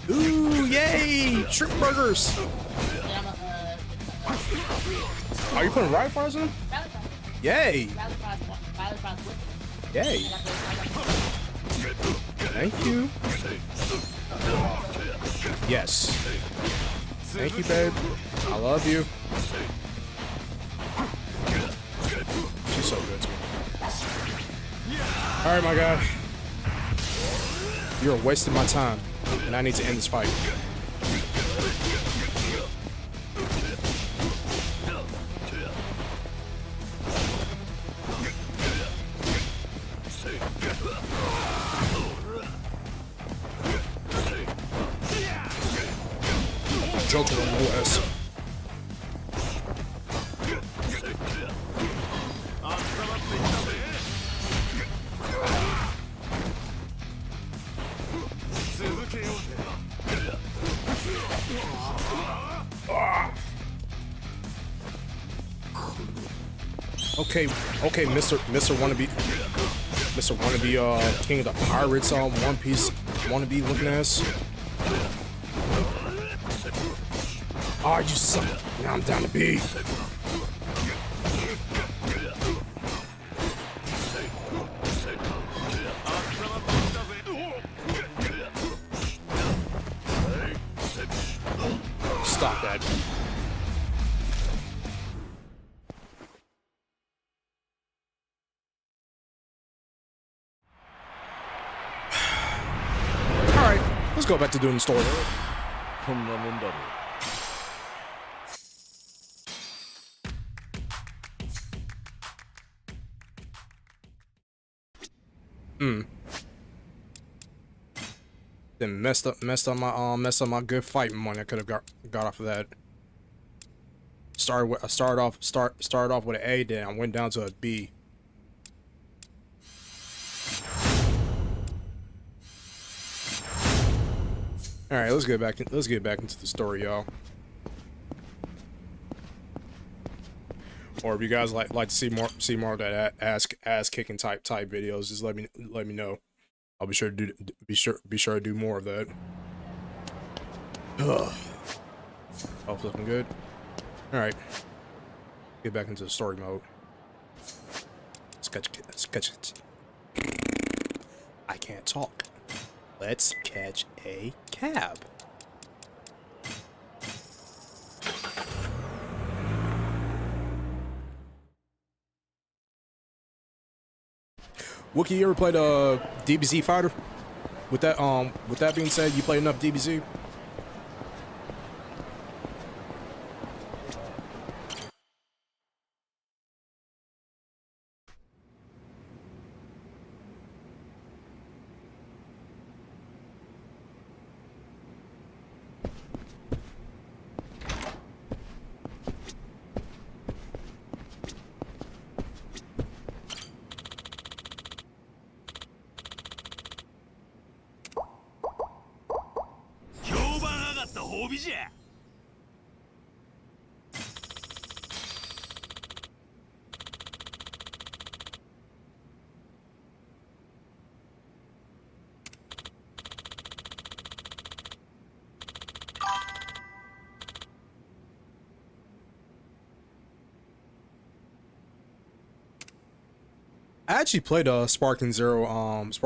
Ooh, yay! Shrimp burgers! Are you putting rye fries in them? Yay! Yay! Thank you. Yes. Thank you, babe. I love you. She's so good to me. Alright, my guy. You're wasting my time, and I need to end this fight. Joker on the OS. Okay, Mr. Wannabe, King of the Pirates, One Piece wannabe looking ass. Oh, you suck. Now I'm down to B. Stop that. Alright, let's go back to doing the story. Then messed up my good fighting money I could have got off of that. Started off with an A, then I went down to a B. All right, let's get back into the story, y'all. Or if you guys like to see more of that ass kicking type videos, just let me know. I'll be sure to do more of that. Ugh. Oh, looking good. All right, get back into the story mode. Let's catch it. I can't talk. Let's catch a cab. Wookie, you ever played a DBZ fighter? With that being said, you played enough DBZ? I actually played Sparking Zero with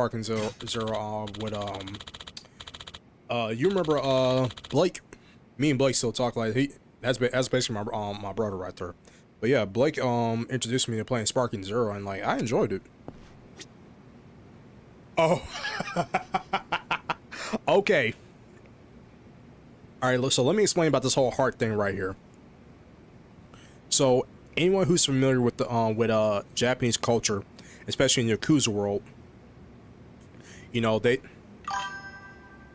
you remember Blake? Me and Blake still talk. Like that's basically my brother right there. But yeah, Blake introduced me to playing Sparking Zero, and like I enjoyed it. Oh, okay. All right, so let me explain about this whole heart thing right here. So anyone who's familiar with the Japanese culture, especially in the Yakuza world, you know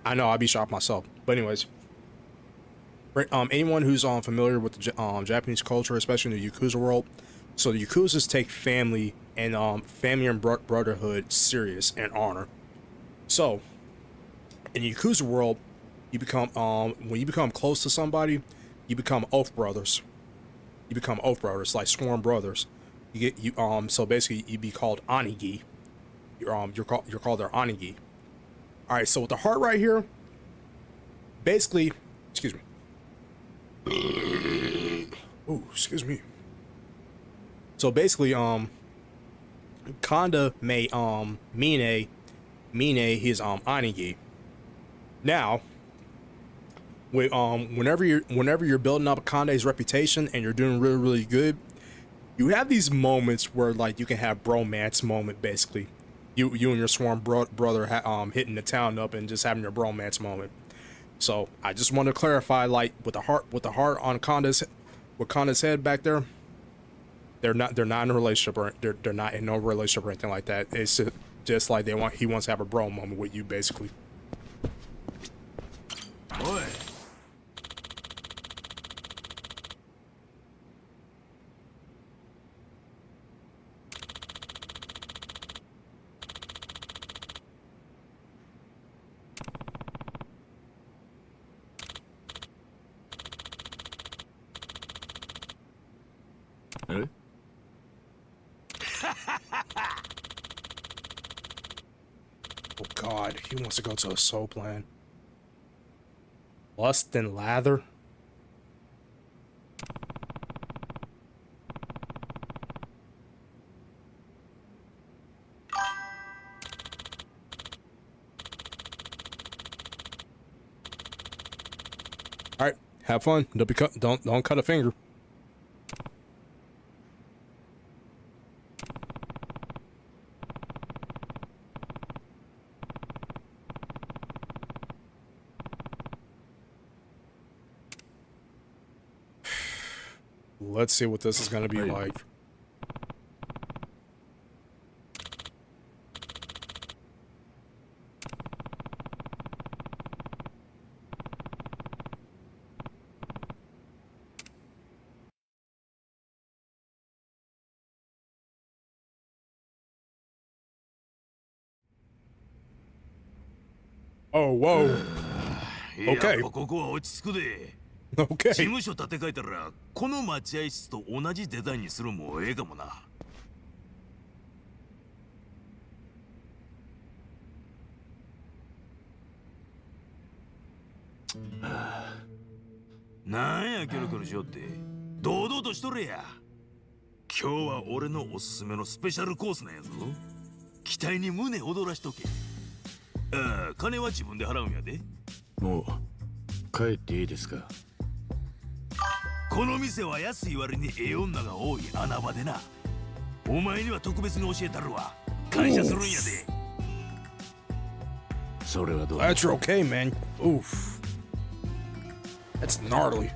I know I'd be shocked myself, but anyways, right, anyone who's familiar with the Japanese culture, especially in the Yakuza world, so the Yakuzas take family and brotherhood serious and honor. So in the Yakuza world, you become when you become close to somebody, you become oath brothers. You become oath brothers, like sworn brothers. So basically you'd be called Anigi. You're called their Anigi. All right, so with the heart right here, basically, excuse me. Oh, excuse me. So basically, Kanda made Mine his Anigi. Now, with whenever you're building up Kande's reputation and you're doing really, really good, you have these moments where like you can have bromance moment, basically. You and your sworn brother hitting the town up and just having your bromance moment. So I just want to clarify, like with the heart on Kanda's head back there, they're not in a relationship, or they're not in no relationship or anything like that. It's just like he wants to have a bro moment with you, basically. Oi. Eh? Oh God, he wants to go to a soul plan. Lust and lather. All right, have fun. Don't cut a finger. Let's see what this is going to be like. Oh, whoa. やっ Okay. ぱここは落ち着くで。事 Okay. 務所建て替えたらこの待合室と同じデザインにするもええかもな。なんやキョロキョロしよって。堂々としとれや。今日は俺のおすすめのスペシャルコースなんやぞ。期待に胸躍らしとけ。ああ、金は自分で払うんやで。もう帰っていいですか。この店は安い割にええ女が多い穴場でな。お前には特別に教えたるわ。感謝するんやで。それはどう。 That's okay, man. Oof. That's gnarly.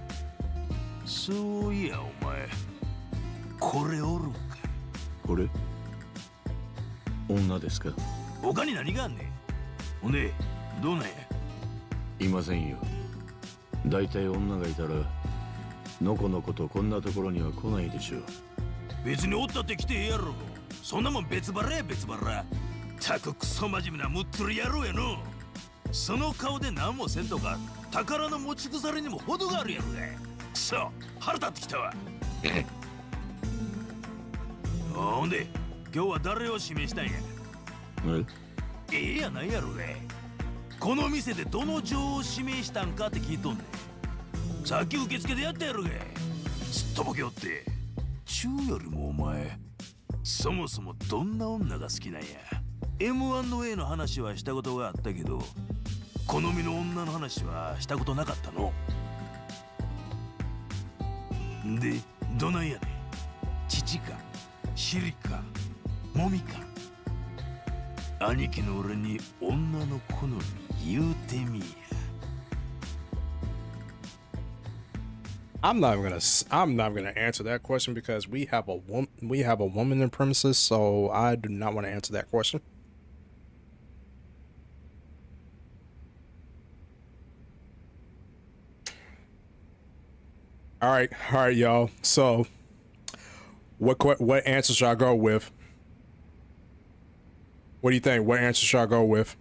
そういやお前、これおるんか。これ女ですか。他に何があんねん。ほんでどうなんや。いませんよ。だいたい女がいたらのこのことこんなところには来ないでしょう。別におったって来てええやろ。そんなもん別腹や別腹。たくクソ真面目なむっつり野郎やの。その顔で何もせんとか宝の持ち腐れにも程があるやろが。くそ腹立ってきたわ。ほんで今日は誰を指名したんや。えええやないやろが。この店でどの女を指名したんかって聞いとんねん。さっき受付でやったやろが。すっとぼけよって。ちゅうよりもお前そもそもどんな女が好きなんや。 M1 の話はしたことがあったけど好みの女の話はしたことなかったの。でどないやねチかシリかモミか。兄貴の俺に女の好み言うてみや。I'm not gonna answer that question because we have a woman in premises, so I do not want to answer that question. All right, y'all. So, what answer should I go with? What do you think? What answer should I go with?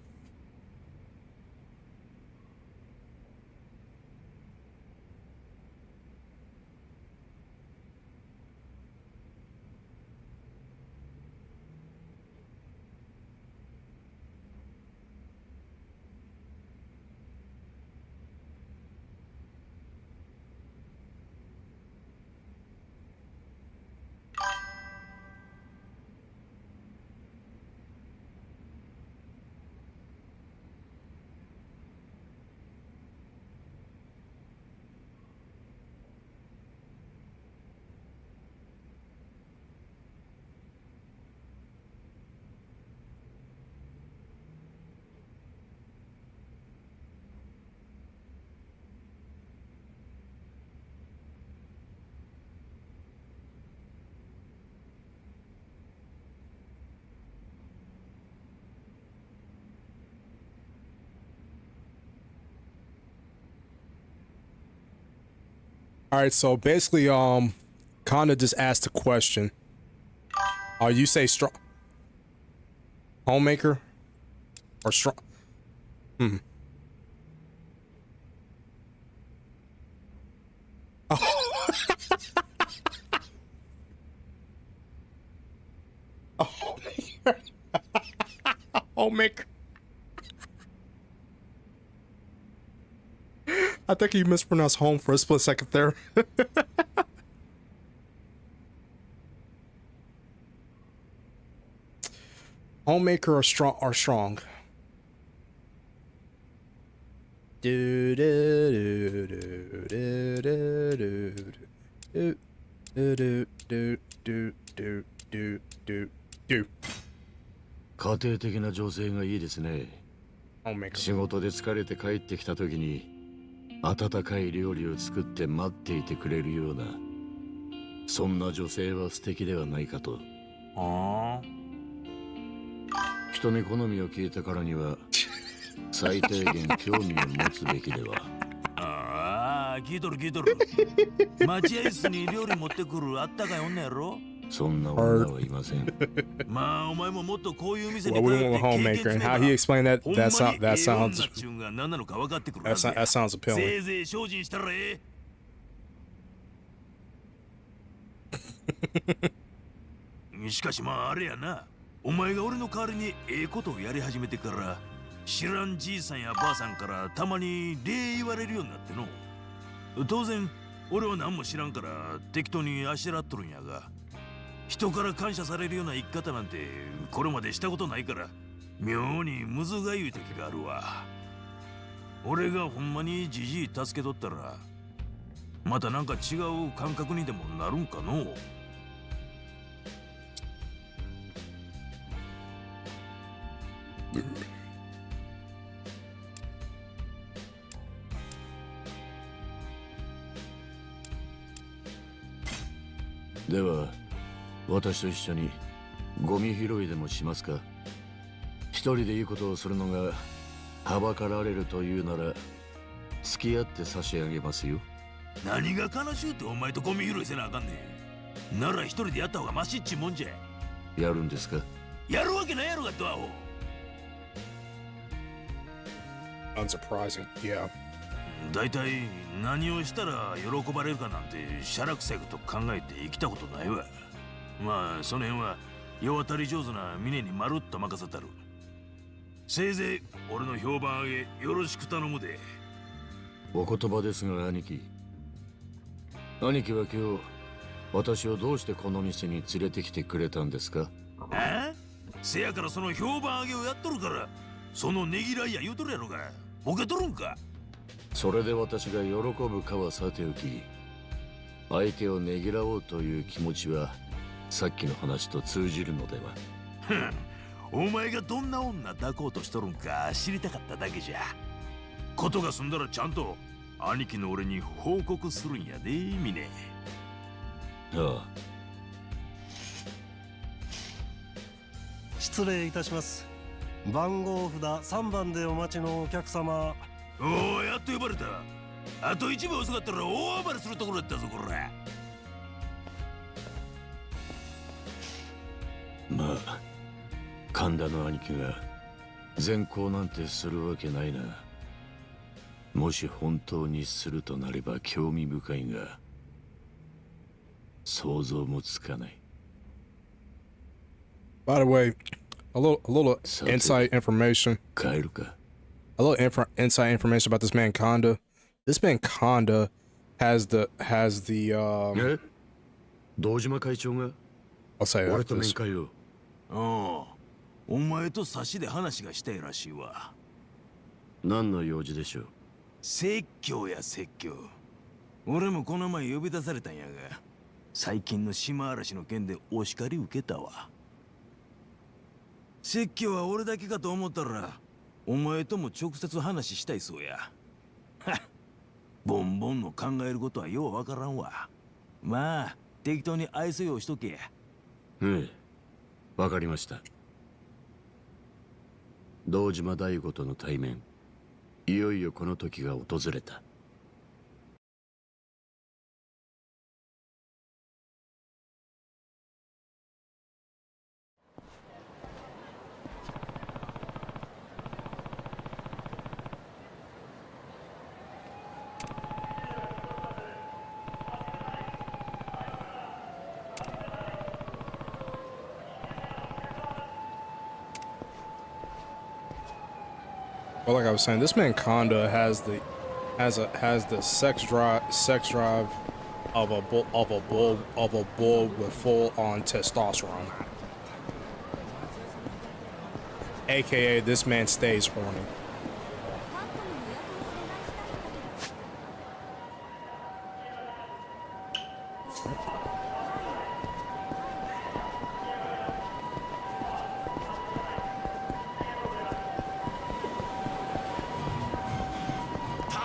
All right, so basically, kind of just asked a question. You say strong homemaker or strong? Oh. Homemaker. I think you mispronounced home for a split second there. Homemaker or strong. Do do do do do do do do do do do do do do. 家庭的な女性がいいですね。Homemaker. 仕事で疲れて帰ってきた時に温かい料理を作って待っていてくれるような、そんな女性は素敵ではないかと。ああ。人に好みを聞いたからには最低限興味を持つべきでは。ああ、聞いとる聞いとる。待合室に料理持ってくるあったかい女やろ。そんな女はいません。まあお前ももっとこういう店に Well, 通 we って went with homemaker and how he explained that sounds appealing. せいぜい精進したらええ。しかしまああれやな。お前が俺の代わりにええことをやり始めてから知らんじいさんやばあさんからたまに礼言われるようになっての。当然俺は何も知らんから適当にあしらっとるんやが、人から感謝されるような生き方なんてこれまでしたことないから妙にむずがゆい時があるわ。俺がほんまにじじい助けとったらまたなんか違う感覚にでもなるんかのう。では私と一緒にゴミ拾いでもしますか。一人でいいことをするのがはばかられるというなら付き合って差し上げますよ。何が悲しゅうってお前とゴミ拾いせなあかんねん。なら一人でやった方がマシっちもんじゃ。やるんですか。やるわけないやろがとアホ。Unsurprising, yeah. だいたい何をしたら喜ばれるかなんてしゃらくさいこと考えて生きたことないわ。まあその辺は世渡り上手な峰にまるっと任せたる。せいぜい俺の評判上げよろしく頼むで。お言葉ですが兄貴は今日私をどうしてこの店に連れてきてくれたんですか。ああ、せやからその評判上げをやっとるからそのねぎらいや言うとるやろが。ボケとるんか。それで私が喜ぶかはさておき、相手をねぎらおうという気持ちはさっきの話と通じるのでは。ふん、お前がどんな女抱こうとしとるんか知りたかっただけじゃ。ことが済んだらちゃんと兄貴の俺に報告するんやで、ミネ。ああ。失礼いたします。番号札3番でお待ちのお客様。おお、やっと呼ばれた。あと1秒遅かったら大暴れするところだったぞ、こら。まあ神田の兄貴が善行なんてするわけないな。もし本当にするとなれば興味深いが想像もつかない。 By the way, a little So- inside information. 帰るか。 A little inside information about this man Konda. This man Konda has the え、堂島会長が I'll say 俺 after と面 this. 会を。ああ、お前と差しで話がしたいらしいわ。何の用事でしょう。説教や説教。俺もこの前呼び出されたんやが、最近の島嵐の件でお叱り受けたわ。説教は俺だけかと思ったら、お前とも直接話したいそうや。はっ、ボンボンの考えることはようわからんわ。まあ適当に愛想ようしとけや。ええ、わかりました。堂島大吾との対面、いよいよこの時が訪れた。Well, like I was saying, this man Konda has the sex drive of a bull with full on testosterone. AKA, this man stays horny.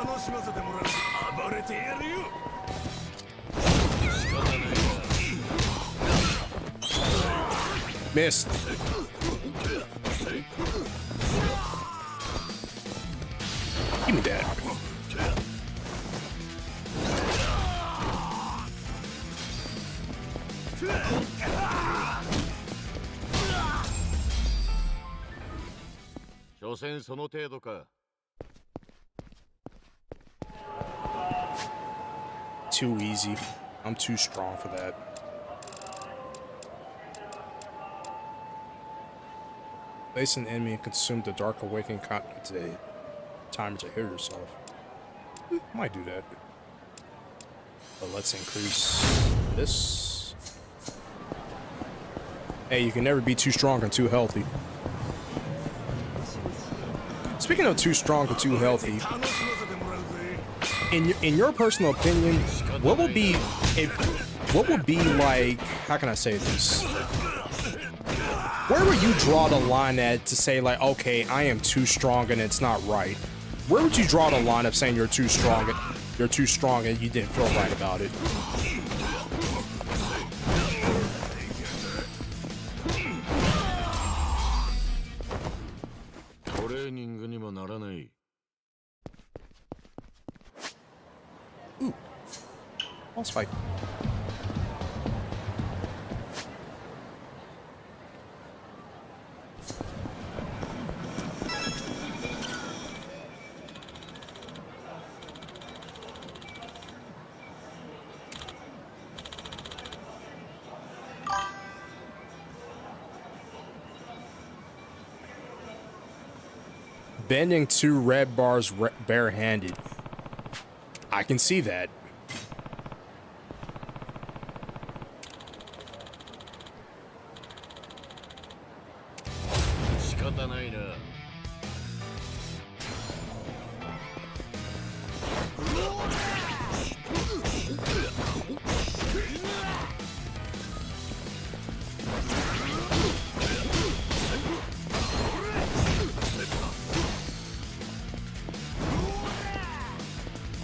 楽しませてもらう。暴れてやるよ。 Missed. Give me that. Too easy. I'm too strong for that. Place an enemy and consume the dark awakening time to heal yourself. Might do that. But let's increase this. Hey, you can never be too strong and too healthy. Speaking of too strong and too healthy, in your personal opinion, what would be like, how can I say this? Where would you draw the line at to say like, okay, I am too strong and it's not right? Where would you draw the line of saying you're too strong and you didn't feel right about it? Ooh. Let's fight. Bending 2 red bars barehanded. I can see that.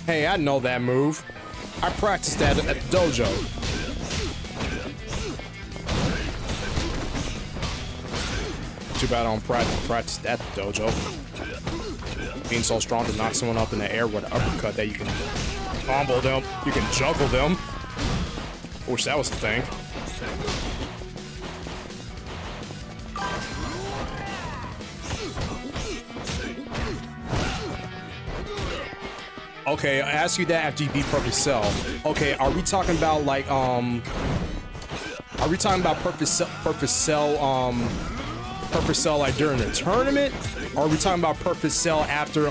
Hey, I know that move. I practiced that at the dojo. Too bad I don't practice that at the dojo. Being so strong to knock someone up in the air with an uppercut that you can combo them, you can juggle them. I wish that was the thing. Okay, I asked you that after you beat Perfect Cell. Okay, are we talking about like are we talking about Perfect Cell like during the tournament? Or are we talking about Perfect Cell after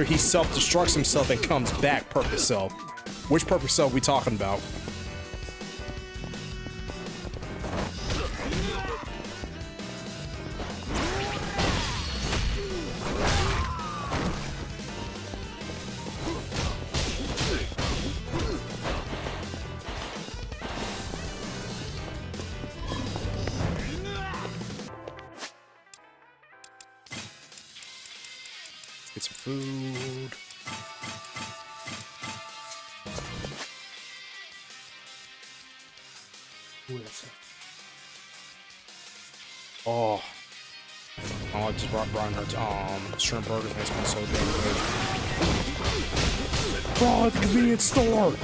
he self-destructs himself and comes back Perfect Cell? Which Perfect Cell are we talking about? Get some food. Oh, I just brought Brian her shrimp burgers and it's been so damn good. Oh, the convenience store.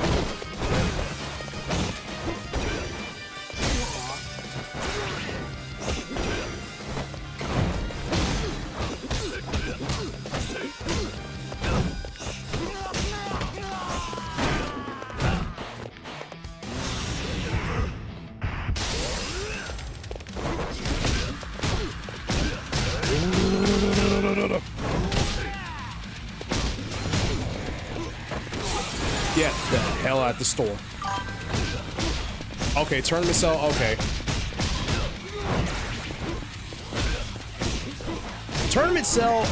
Get the hell out the store. Okay, tournament cell, okay. Tournament cell.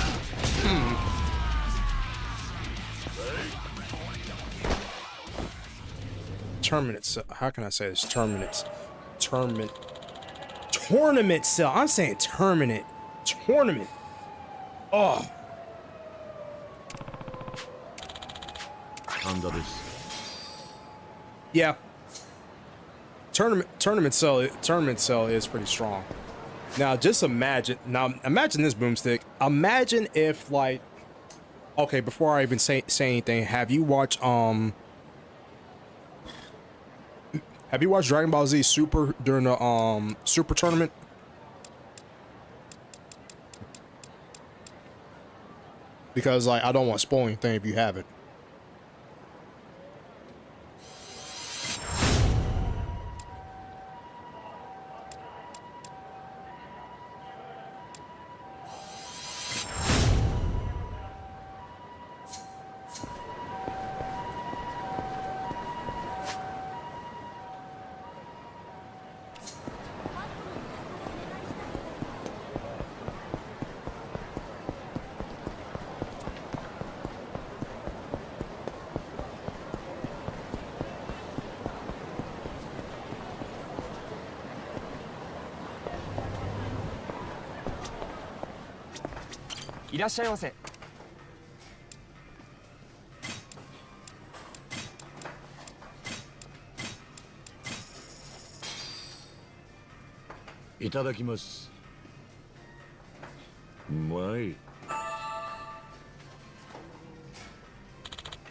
Tournament cell. How can I say this? Tournament cell. I'm saying tournament. Oh. Yeah. Tournament cell is pretty strong. Now just imagine this boomstick. Imagine if like, okay, before I even say anything, have you watched Dragon Ball Z Super during the Super tournament? Because like I don't want to spoil anything if you haven't.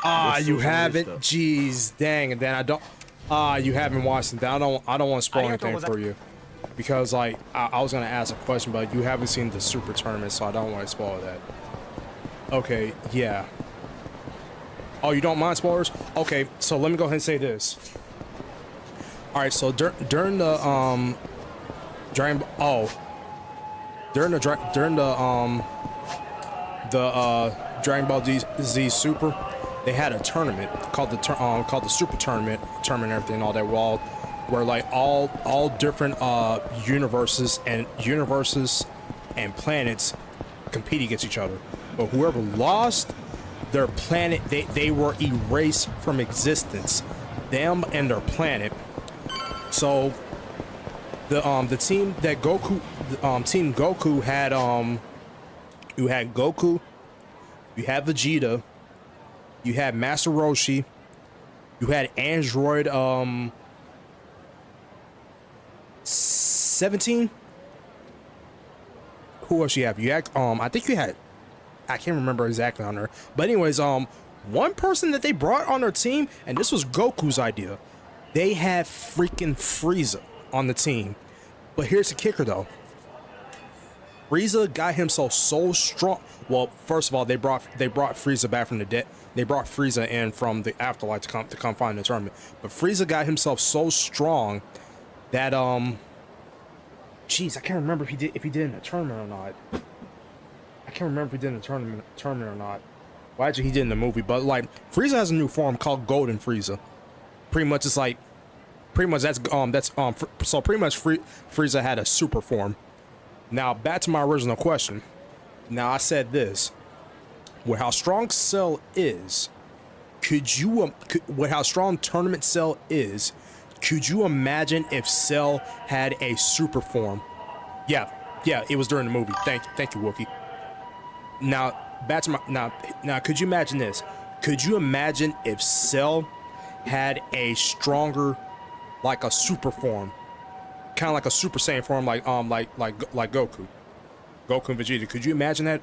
Ah, you haven't? Jeez, dang, and then I don't. You haven't watched it. I don't want to spoil anything for you, because like I was gonna ask a question, but you haven't seen the Super tournament, so I don't want to spoil that. Okay, yeah. Oh, you don't mind spoilers? Okay, so let me go ahead and say this. All right, so during the Dragon Ball Z Super, they had a tournament called the Super tournament and everything, all that where like all different universes and planets compete against each other. But whoever lost, their planet, they were erased from existence. Them and their planet. So the team that Team Goku had you had Goku, you had Vegeta, you had Master Roshi, you had Android 17. Who else you have? You had I think you had, I can't remember exactly on her, but anyways, one person that they brought on their team, and this was Goku's idea. They had freaking Frieza on the team, but here's the kicker though. Frieza got himself so strong. Well, first of all, they brought Frieza back from the dead. They brought Frieza in from the afterlife to come find the tournament. But Frieza got himself so strong that jeez, I can't remember if he did in the tournament or not. I can't remember if he did in the tournament or not. Well, actually, he did in the movie. But like, Frieza has a new form called Golden Frieza. Pretty much, it's like, pretty much so pretty much Frieza had a super form. Now back to my original question. Now I said this: with how strong Cell is, with how strong Tournament Cell is, could you imagine if Cell had a super form? Yeah, it was during the movie. Thank you, Wookie. Now back to my now. Could you imagine this? Could you imagine if Cell had a stronger, like a super form, kind of like a Super Saiyan form, like Goku and Vegeta? Could you imagine that?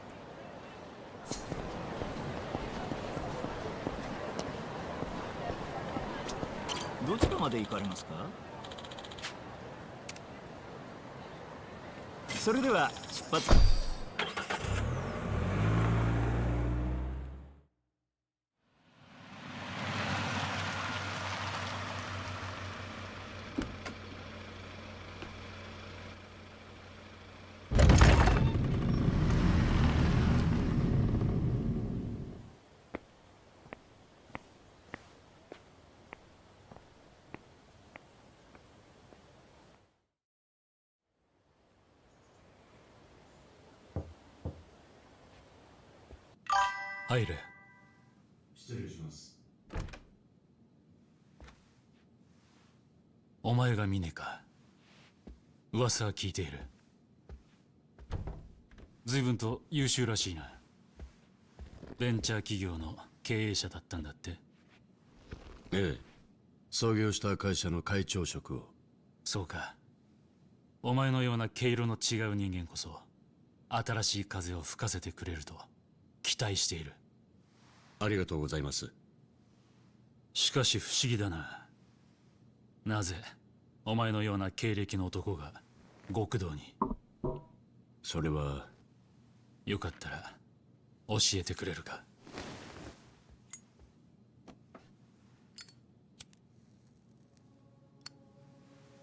入れ。失礼します。お前が峰か。噂は聞いている。随分と優秀らしいな。ベンチャー企業の経営者だったんだって。ええ、創業した会社の会長職を。そうか。お前のような毛色の違う人間こそ新しい風を吹かせてくれると期待している。ありがとうございます。しかし不思議だな。なぜお前のような経歴の男が極道に。それはよかったら教えてくれるか。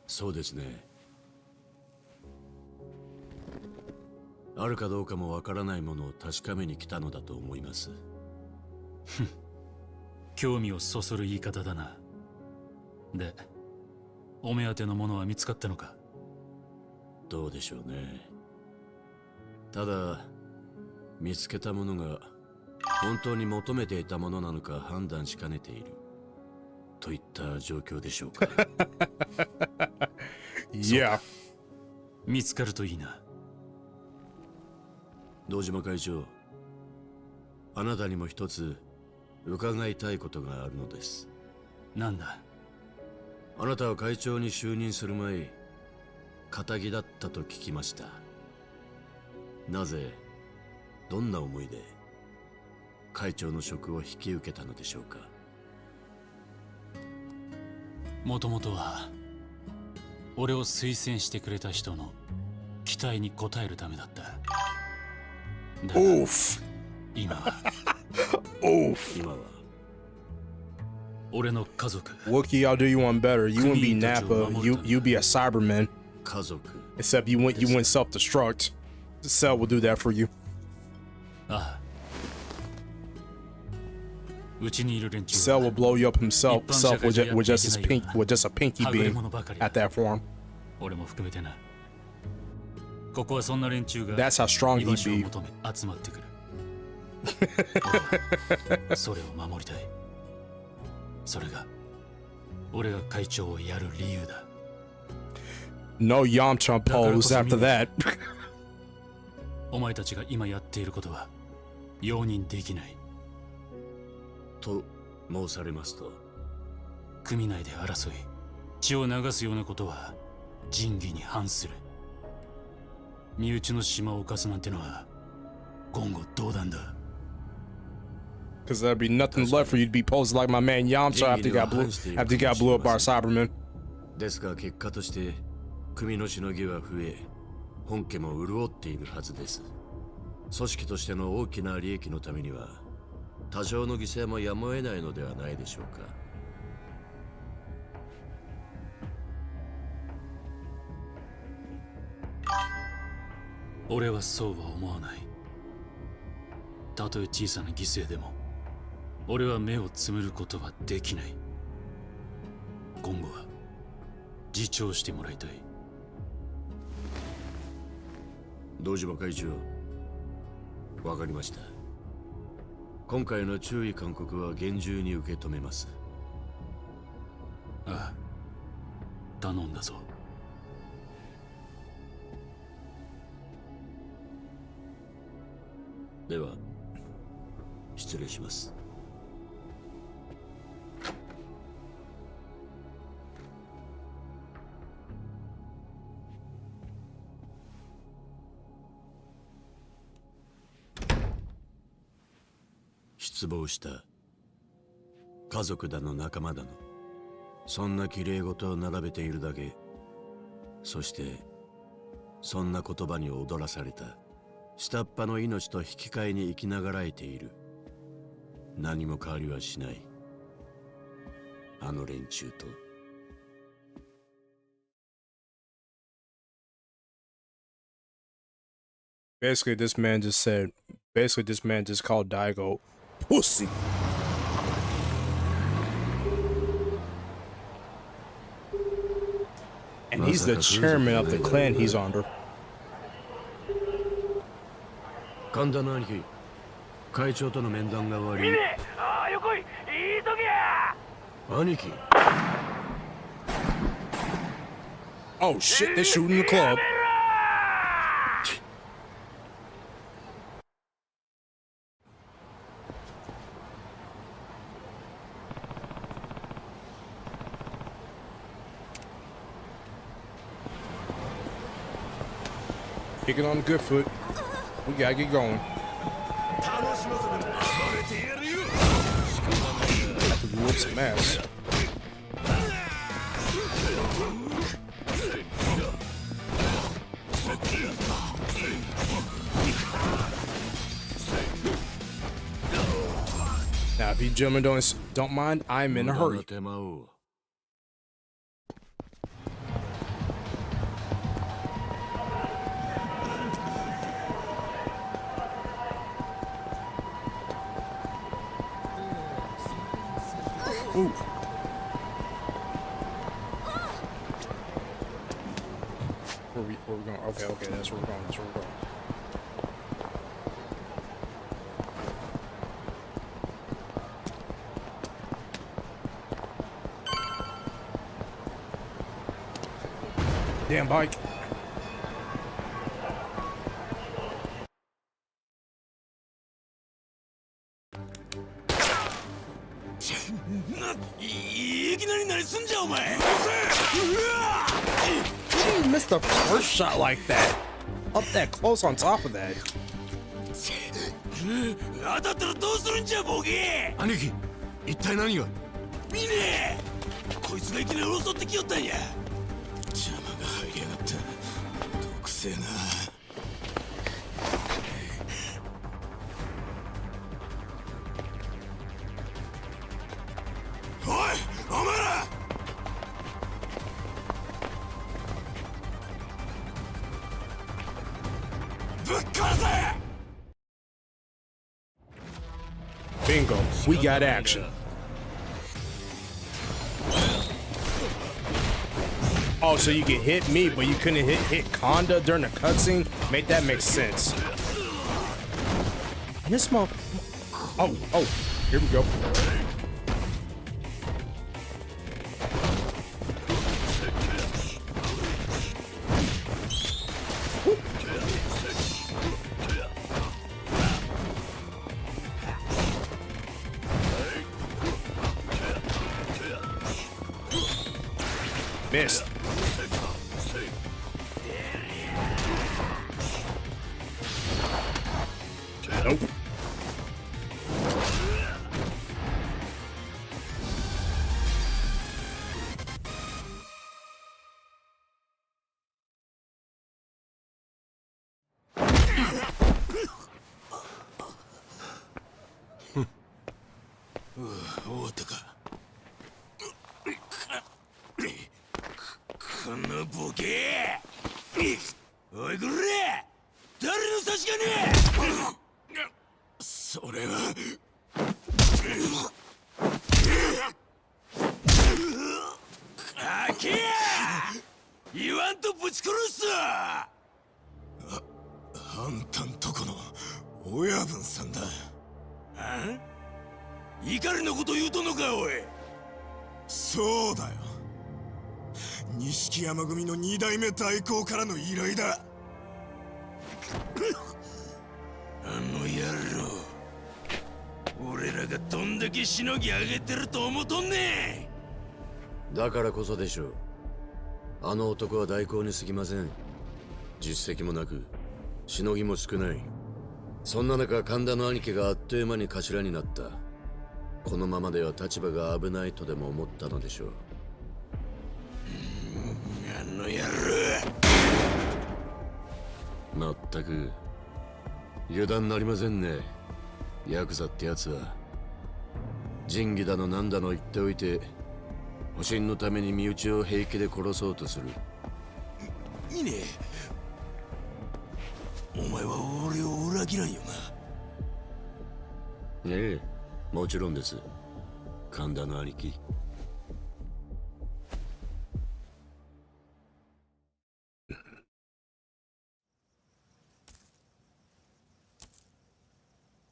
そうですね。あるかどうかもわからないものを確かめに来たのだと思います。興味をそそる言い方だな。で、お目当てのものは見つかったのか。どうでしょうね。ただ見つけたものが本当に求めていたものなのか判断しかねているといった状況でしょうか。いや、見つかるといいな。堂島会長、あなたにも一つ伺いたいことがあるのです。なんだ。あなたは会長に就任する前、堅だったと聞きました。なぜ、どんな思いで会長の職を引き受けたのでしょうか。もともとは俺を推薦してくれた人の期待に応えるためだった。だが今は今は俺の家族。 Wookie, I'll do you one better. You wouldn't be Nappa. You be a Cyberman. 家族 Except you went self-destruct. The Cell will do that for you. ああ、うちにいる連中 Cell will は blow you up himself with just a pinky はぐれ beam 者ばかり at that form. 俺も含めてな。ここはそんな連中が That's how strong 居場 he'd 所を be. 求め集まってくる。俺はそれを守りたい。それが俺が会長をやる理由だ。No Yamcha pose after that. お前たちが今やっていることは容認できない。と申されますと？組内で争い血を流すようなことは仁義に反する。身内の島を犯すなんてのは言語道断だ。 Because there'd be nothing left for you to be posed like my man Yamcha after he got blew up by Cybermen. ですが結果として組のしのぎは増え、本家も潤っているはずです。組織としての大きな利益のためには多少の犠牲もやむを得ないのではないでしょうか。俺はそうは思わない。たとえ小さな犠牲でも俺は目をつむることはできない。今後は自重してもらいたい。堂島会長、わかりました。今回の注意勧告は厳重に受け止めます。ああ、頼んだぞ。では失礼します。失望した。家族だの仲間だの、そんな綺麗事を並べているだけ。そしてそんな言葉に踊らされた。下っ端の命と引き換えに生きながらえている。何も変わりはしない。あの連中と。Basically, this man just called Daigo pussy. And he's the chairman of the clan he's under. 神田の兄貴、会長との面談が終わり。ああ、横井、いい時や。兄貴。Oh shit, they're shooting the club. Kicking on the good foot. We gotta get going. Have to whoop some ass. Now, if you gentlemen don't mind, I'm in a hurry. Ooh. Where we going? Okay, that's where we're going. Damn bike. He missed the first shot like that. Up that close on top of that. 当たったらどうするんじゃボケ。兄貴、一体何が。見ねえ、こいつがいきなり襲ってきよったんや。邪魔が入りやがった。毒せえな。おい、お前ら。ぶっ殺せ。 Bingo, we got action. Oh, so you can hit me, but you couldn't hit Conda during the cutscene? Make that make sense. And this Oh, here we go. Missed. Nope.そうだよ。錦山組の二代目代行からの依頼だ。あの野郎、俺らがどんだけしのぎ上げてると思とんねん。だからこそでしょう。あの男は代行に過ぎません。実績もなくしのぎも少ない。そんな中、神田の兄貴があっという間に頭になった。このままでは立場が危ないとでも思ったのでしょう。あの野郎、まったく油断なりませんね。ヤクザってやつは仁義だのなんだの言っておいて、保身のために身内を平気で殺そうとする。いいね。お前は俺を裏切らんよな。ええ、もちろんです。神田の兄貴。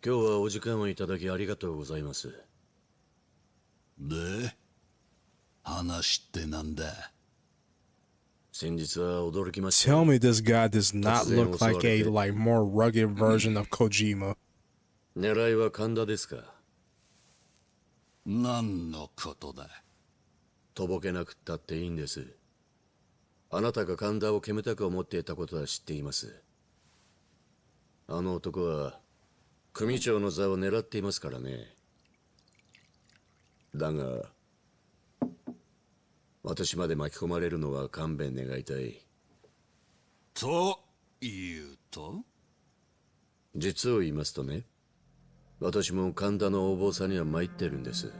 今日はお時間をいただきありがとうございます。で、話ってなんだ？先日は驚きました。 Tell me this guy does not look like a more rugged version of Kojima. 狙いは神田ですか？何のことだ？とぼけなくったっていいんです。あなたが神田を煙たく思っていたことは知っています。あの男は組長の座を狙っていますからね。だが私まで巻き込まれるのは勘弁願いたい。というと？実を言いますとね、私も神田のお坊さんには参ってるんです。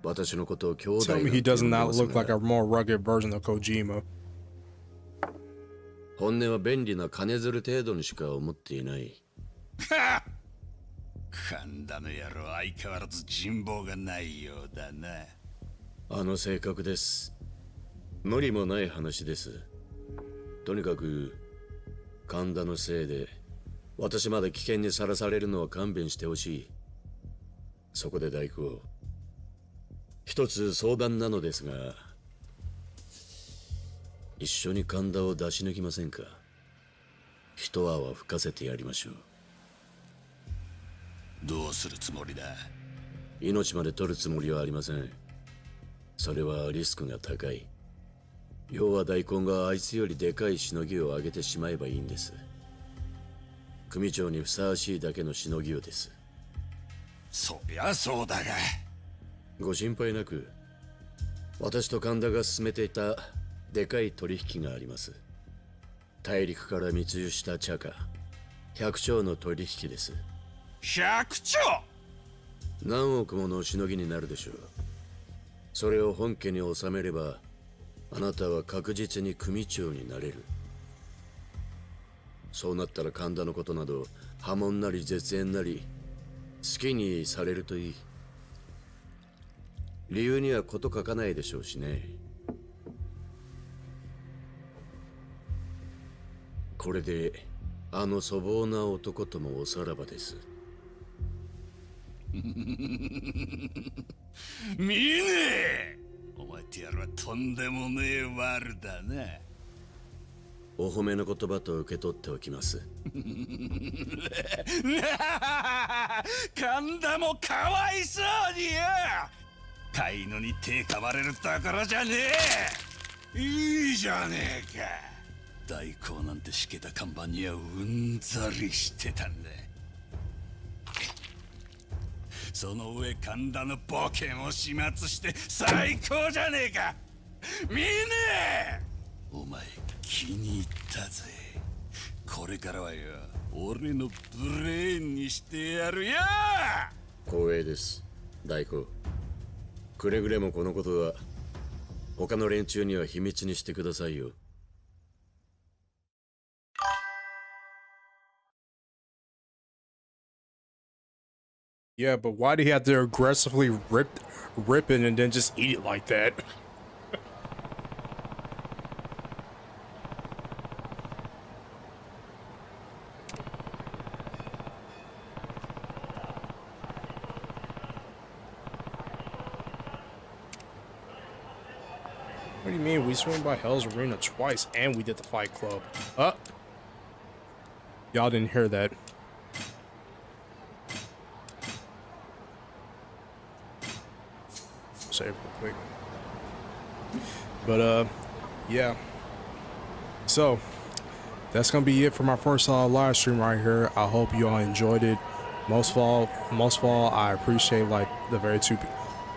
私のことを兄弟 Tell なん me て he does 呼んで not ます look like が、 a more rugged version of Kojima. 本音は便利な金づる程度にしか思っていない。神田の野郎、相変わらず人望がないようだな。あの性格です。無理もない話です。とにかく神田のせいで私まで危険にさらされるのは勘弁してほしい。そこで代行、一つ相談なのですが、一緒に神田を出し抜きませんか？一泡吹かせてやりましょう。どうするつもりだ？命まで取るつもりはありません。それはリスクが高い。要は大根があいつよりでかいしのぎを上げてしまえばいいんです。組長にふさわしいだけのしのぎをです。そりゃそうだが。ご心配なく、私と神田が進めていたでかい取引があります。大陸から密輸した茶貨100兆の取引です。100兆？何億ものしのぎになるでしょう。それを本家に収めれば、あなたは確実に組長になれる。そうなったら神田のことなど破門なり絶縁なり好きにされるといい。理由にはこと書かないでしょうしね。これであの粗暴な男ともおさらばです。見ねえ。お前ってやらとんでもねえワルだな。お褒めの言葉と受け取っておきます。神田もかわいそうによ。飼い犬に手かまれるところじゃねえ。いいじゃねえか。代行なんてしけた看板にはうんざりしてたんだ。その上神田のボケも始末して最高じゃねえか。みんなお前気に入ったぜ。これからはよ俺のブレーンにしてやるよ。光栄です、大工。くれぐれもこのことは他の連中には秘密にしてくださいよ。Yeah, but why do you have to aggressively rip it and then just eat it like that? What do you mean? We swam by Hell's Arena twice and we did the Fight Club. Y'all didn't hear that. Save real quick. But yeah. So that's gonna be it for my first live stream right here. I hope you all enjoyed it. Most of all, I appreciate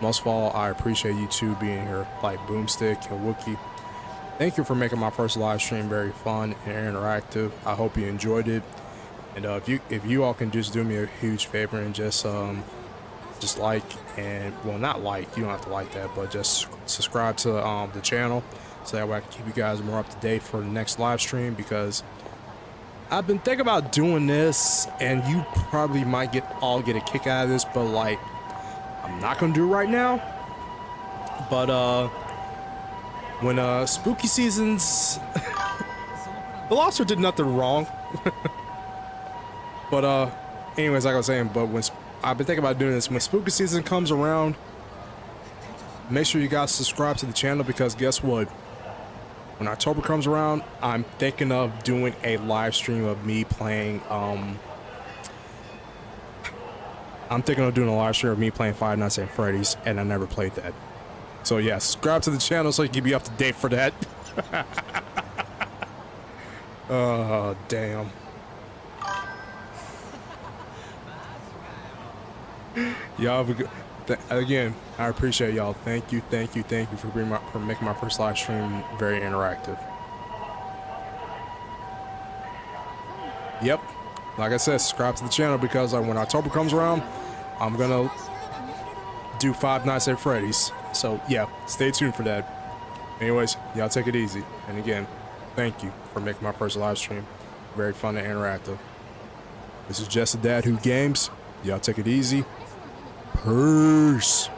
most of all, I appreciate you two being here, like Boomstick and Wookie. Thank you for making my first live stream very fun and interactive. I hope you enjoyed it. And if you all can just do me a huge favor and just like, and well, not like, you don't have to like that, but just subscribe to the channel so that way I can keep you guys more up to date for the next live stream, because I've been thinking about doing this and you probably might get a kick out of this, but like I'm not gonna do it right now. But when spooky seasons the lobster did nothing wrong. But anyways, like I was saying, but when I've been thinking about doing this when spooky season comes around, make sure you guys subscribe to the channel, because guess what, when October comes around, I'm thinking of doing a live stream of me playing Five Nights at Freddy's, and I never played that. So yeah, subscribe to the channel so you can be up to date for that. Oh damn. Y'all have a good, again, I appreciate y'all. Thank you for making my first live stream very interactive. Yep, like I said, subscribe to the channel, because when October comes around, I'm gonna do Five Nights at Freddy's. So yeah, stay tuned for that. Anyways, y'all take it easy. And again, thank you for making my first live stream very fun and interactive. This is Just a Dad Who Games. Y'all take it easy. Peace.